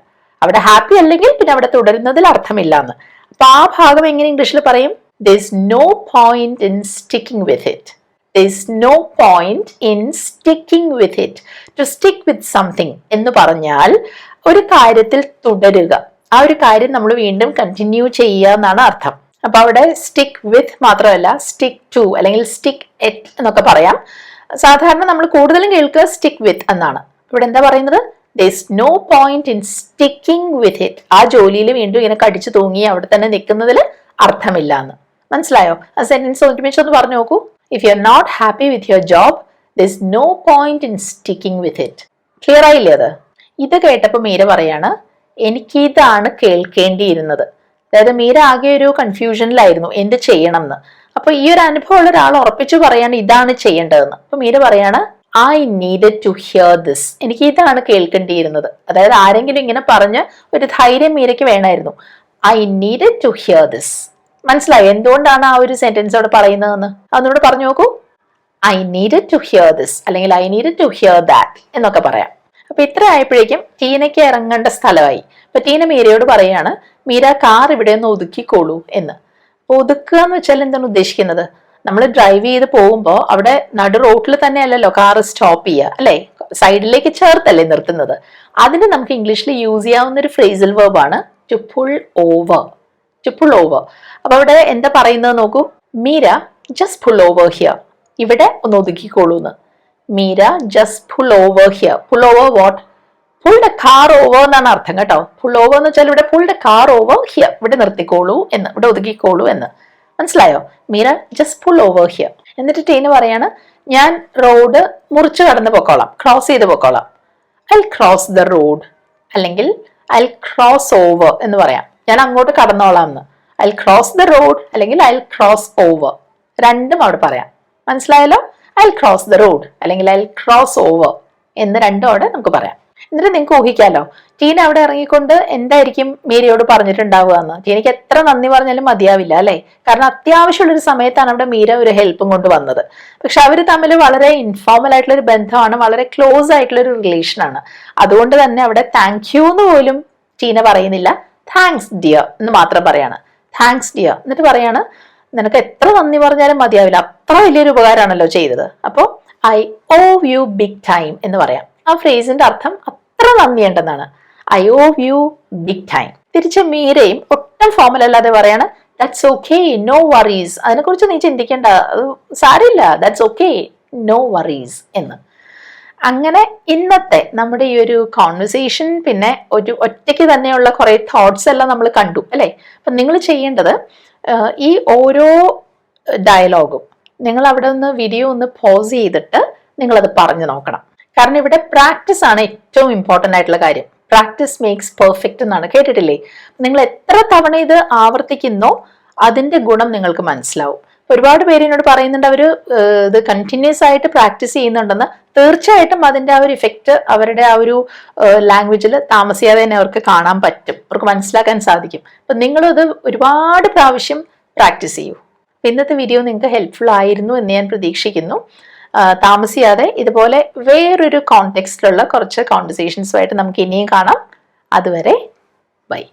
S1: അവിടെ ഹാപ്പി അല്ലെങ്കിൽ പിന്നെ അവിടെ തുടരുന്നതിൽ അർത്ഥമില്ല എന്ന്. അപ്പൊ ആ ഭാഗം എങ്ങനെ ഇംഗ്ലീഷിൽ പറയും? There's no point in sticking with it. There's no point in sticking with it. To stick with something എന്ന് പറഞ്ഞാൽ ഒരു കാര്യത്തിൽ തുടരുക, ആ ഒരു കാര്യം നമ്മൾ വീണ്ടും കണ്ടിന്യൂ ചെയ്യുക എന്നാണ് അർത്ഥം. അപ്പൊ അവിടെ സ്റ്റിക്ക് വിത്ത് മാത്രമല്ല, സ്റ്റിക്ക് ടു അല്ലെങ്കിൽ സ്റ്റിക്ക് എറ്റ് എന്നൊക്കെ പറയാം. സാധാരണ നമ്മൾ കൂടുതലും കേൾക്കുക സ്റ്റിക്ക് വിത്ത് എന്നാണ്. ഇവിടെ എന്താ പറയുന്നത്? There's no point in sticking with it. ആ ജോലിയിൽ വീണ്ടും ഇങ്ങനെ കടിച്ചു തൂങ്ങി അവിടെ തന്നെ നിൽക്കുന്നതിൽ അർത്ഥമില്ല എന്ന്. മനസ്സിലായോ? ആ സെന്റൻസ് ഒരുമിച്ച് ഒന്ന് പറഞ്ഞു നോക്കൂ. If you are not happy with your job, there's no point in sticking with it. Clear ആയില്ലേ അത്? ഇത് കേട്ടപ്പോൾ മീര പറയാണ്, എനിക്കിതാണ് കേൾക്കേണ്ടിയിരുന്നത്. അതായത് മീര ആകെ ഒരു കൺഫ്യൂഷനിലായിരുന്നു എന്ത് ചെയ്യണം എന്ന്. അപ്പൊ ഈ ഒരു അനുഭവമുള്ള ഒരാൾ ഉറപ്പിച്ചു പറയാണ് ഇതാണ് ചെയ്യേണ്ടതെന്ന്. അപ്പൊ മീര പറയാണ്, I needed to hear this. എനിക്ക് ഇതാണ് കേൾക്കേണ്ടിയിരുന്നത്. അതായത് ആരെങ്കിലും ഇങ്ങനെ പറഞ്ഞ് ഒരു ധൈര്യം മീരയ്ക്ക് വേണമായിരുന്നു. I needed to hear this. മനസ്സിലായോ എന്തുകൊണ്ടാണ് ആ ഒരു സെന്റൻസ് അവിടെ പറയുന്നതെന്ന്? അതൊന്നുകൂടെ പറഞ്ഞു നോക്കൂ. I needed to hear this അല്ലെങ്കിൽ I needed to hear that എന്നൊക്കെ പറയാം. അപ്പൊ ഇത്ര ആയപ്പോഴേക്കും ടീനയ്ക്ക് ഇറങ്ങേണ്ട സ്ഥലമായി. അപ്പൊ ടീന മീരയോട് പറയാണ്, മീര കാർ ഇവിടെ ഒന്ന് ഒതുക്കിക്കോളൂ എന്ന്. അപ്പൊ ഒതുക്കുക എന്ന് വെച്ചാൽ എന്താണ് ഉദ്ദേശിക്കുന്നത്? നമ്മൾ ഡ്രൈവ് ചെയ്ത് പോകുമ്പോൾ അവിടെ നടു റോട്ടിൽ തന്നെ അല്ലല്ലോ കാർ സ്റ്റോപ്പ് ചെയ്യുക അല്ലെ, സൈഡിലേക്ക് ചേർത്തല്ലേ നിർത്തുന്നത്. അതിന് നമുക്ക് ഇംഗ്ലീഷിൽ യൂസ് ചെയ്യാവുന്ന ഒരു ഫ്രേസൽ വെർബാണ് to pull over. To pull over. അപ്പൊ അവിടെ എന്താ പറയുന്നത് നോക്കൂ. Meera just pull over here. ഇവിടെ ഒന്ന് ഒതുക്കിക്കോളൂ എന്ന്. Meera just pull over here. Pull over what? Pull the car over എന്നാണ് അർത്ഥം കേട്ടോ. പുൾ ഓവർ എന്ന് വെച്ചാൽ ഇവിടെ pull the car over here, ഇവിടെ നിർത്തിക്കോളൂ എന്ന്, ഇവിടെ ഒതുക്കിക്കോളൂ എന്ന്. മനസ്സിലായോ? Meera just pull over here. എന്നിട്ട് ടീന പറയാണ്, ഞാൻ റോഡ് മുറിച്ച് കടന്ന് പൊക്കോളാം, ക്രോസ് ചെയ്ത് പൊക്കോളാം. ഐ ക്രോസ് ദ റോഡ് അല്ലെങ്കിൽ ഐ ക്രോസ് ഓവർ എന്ന് പറയാം. ഞാൻ അങ്ങോട്ട് കടന്നോളാം എന്ന്. ഐ ക്രോസ് ദ റോഡ് അല്ലെങ്കിൽ ഐ ക്രോസ് ഓവർ, രണ്ടും അവിടെ പറയാം. മനസ്സിലായല്ലോ? ഐ ക്രോസ് ദ റോഡ് അല്ലെങ്കിൽ ഐ ക്രോസ് ഓവർ എന്ന് രണ്ടും അവിടെ നമുക്ക് പറയാം. എന്നിട്ട് നിങ്ങൾക്ക് ഊഹിക്കാലോ ടീന അവിടെ ഇറങ്ങിക്കൊണ്ട് എന്തായിരിക്കും മീരയോട് പറഞ്ഞിട്ടുണ്ടാവുക എന്ന്. ടീനയ്ക്ക് എത്ര നന്ദി പറഞ്ഞാലും മതിയാവില്ല അല്ലെ, കാരണം അത്യാവശ്യമുള്ള ഒരു സമയത്താണ് അവിടെ മീര ഒരു ഹെൽപ്പും കൊണ്ട് വന്നത്. പക്ഷെ അവര് തമ്മിൽ വളരെ ഇൻഫോർമൽ ആയിട്ടുള്ള ഒരു ബന്ധമാണ്, വളരെ ക്ലോസ് ആയിട്ടുള്ള ഒരു റിലേഷൻ ആണ്. അതുകൊണ്ട് തന്നെ അവിടെ താങ്ക് യു എന്ന് പോലും ടീന പറയുന്നില്ല, താങ്ക്സ് ഡിയർ എന്ന് മാത്രം പറയാണ്. താങ്ക്സ് ഡിയർ എന്നിട്ട് പറയാണ് നിനക്ക് എത്ര നന്ദി പറഞ്ഞാലും മതിയാവില്ല, അത്ര വലിയൊരു ഉപകാരമാണല്ലോ ചെയ്തത്. അപ്പോൾ I owe you big time എന്ന് പറയാം. ആ ഫ്രേസിന്റെ അർത്ഥം അത്ര നന്ദിയുണ്ടെന്നാണ്. I owe you big time. തിരിച്ച് മീരയും ഒട്ടും ഫോമൽ അല്ലാതെ പറയാണ് ദാറ്റ്സ് ഓക്കെ, നോ വറീസ്, അതിനെക്കുറിച്ച് നീ ചിന്തിക്കേണ്ട, അത് സാരില്ല, ദാറ്റ്സ് ഓക്കെ, നോ വറീസ് എന്ന്. അങ്ങനെ ഇന്നത്തെ നമ്മുടെ ഈ ഒരു കോൺവെർസേഷൻ, പിന്നെ ഒരു ഒറ്റയ്ക്ക് തന്നെയുള്ള കുറെ തോട്ട്സ് എല്ലാം നമ്മൾ കണ്ടു അല്ലെ. അപ്പൊ നിങ്ങൾ ചെയ്യേണ്ടത് ഈ ഓരോ ഡയലോഗും നിങ്ങൾ അവിടെ ഒന്ന് വീഡിയോ ഒന്ന് പോസ് ചെയ്തിട്ട് നിങ്ങളത് പറഞ്ഞു നോക്കണം. കാരണം ഇവിടെ പ്രാക്ടീസ് ആണ് ഏറ്റവും ഇമ്പോർട്ടൻ്റ് ആയിട്ടുള്ള കാര്യം. പ്രാക്ടീസ് മേക്സ് പെർഫെക്റ്റ് എന്നാണ്, കേട്ടിട്ടില്ലേ? നിങ്ങൾ എത്ര തവണ ഇത് ആവർത്തിക്കുന്നോ അതിന്റെ ഗുണം നിങ്ങൾക്ക് മനസ്സിലാവും. ഒരുപാട് പേര് എന്നോട് പറയുന്നുണ്ട് അവര് ഇത് കണ്ടിന്യൂസ് ആയിട്ട് പ്രാക്ടീസ് ചെയ്യുന്നുണ്ടെന്ന്. തീർച്ചയായിട്ടും അതിന്റെ ആ ഒരു ഇഫക്റ്റ് അവരുടെ ആ ഒരു ലാംഗ്വേജിൽ താമസിയാതെ തന്നെ അവർക്ക് കാണാൻ പറ്റും, അവർക്ക് മനസ്സിലാക്കാൻ സാധിക്കും. അപ്പൊ നിങ്ങളിത് ഒരുപാട് പ്രാവശ്യം പ്രാക്ടീസ് ചെയ്യൂ. ഇന്നത്തെ വീഡിയോ നിങ്ങൾക്ക് ഹെൽപ്ഫുൾ ആയിരുന്നു എന്ന് ഞാൻ പ്രതീക്ഷിക്കുന്നു. താമസിയാതെ ഇതുപോലെ വേറൊരു കോണ്ടെക്സ്റ്റിലുള്ള കുറച്ച് കോൺവെർസേഷൻസുമായിട്ട് നമുക്ക് ഇനിയും കാണാം. അതുവരെ ബൈ.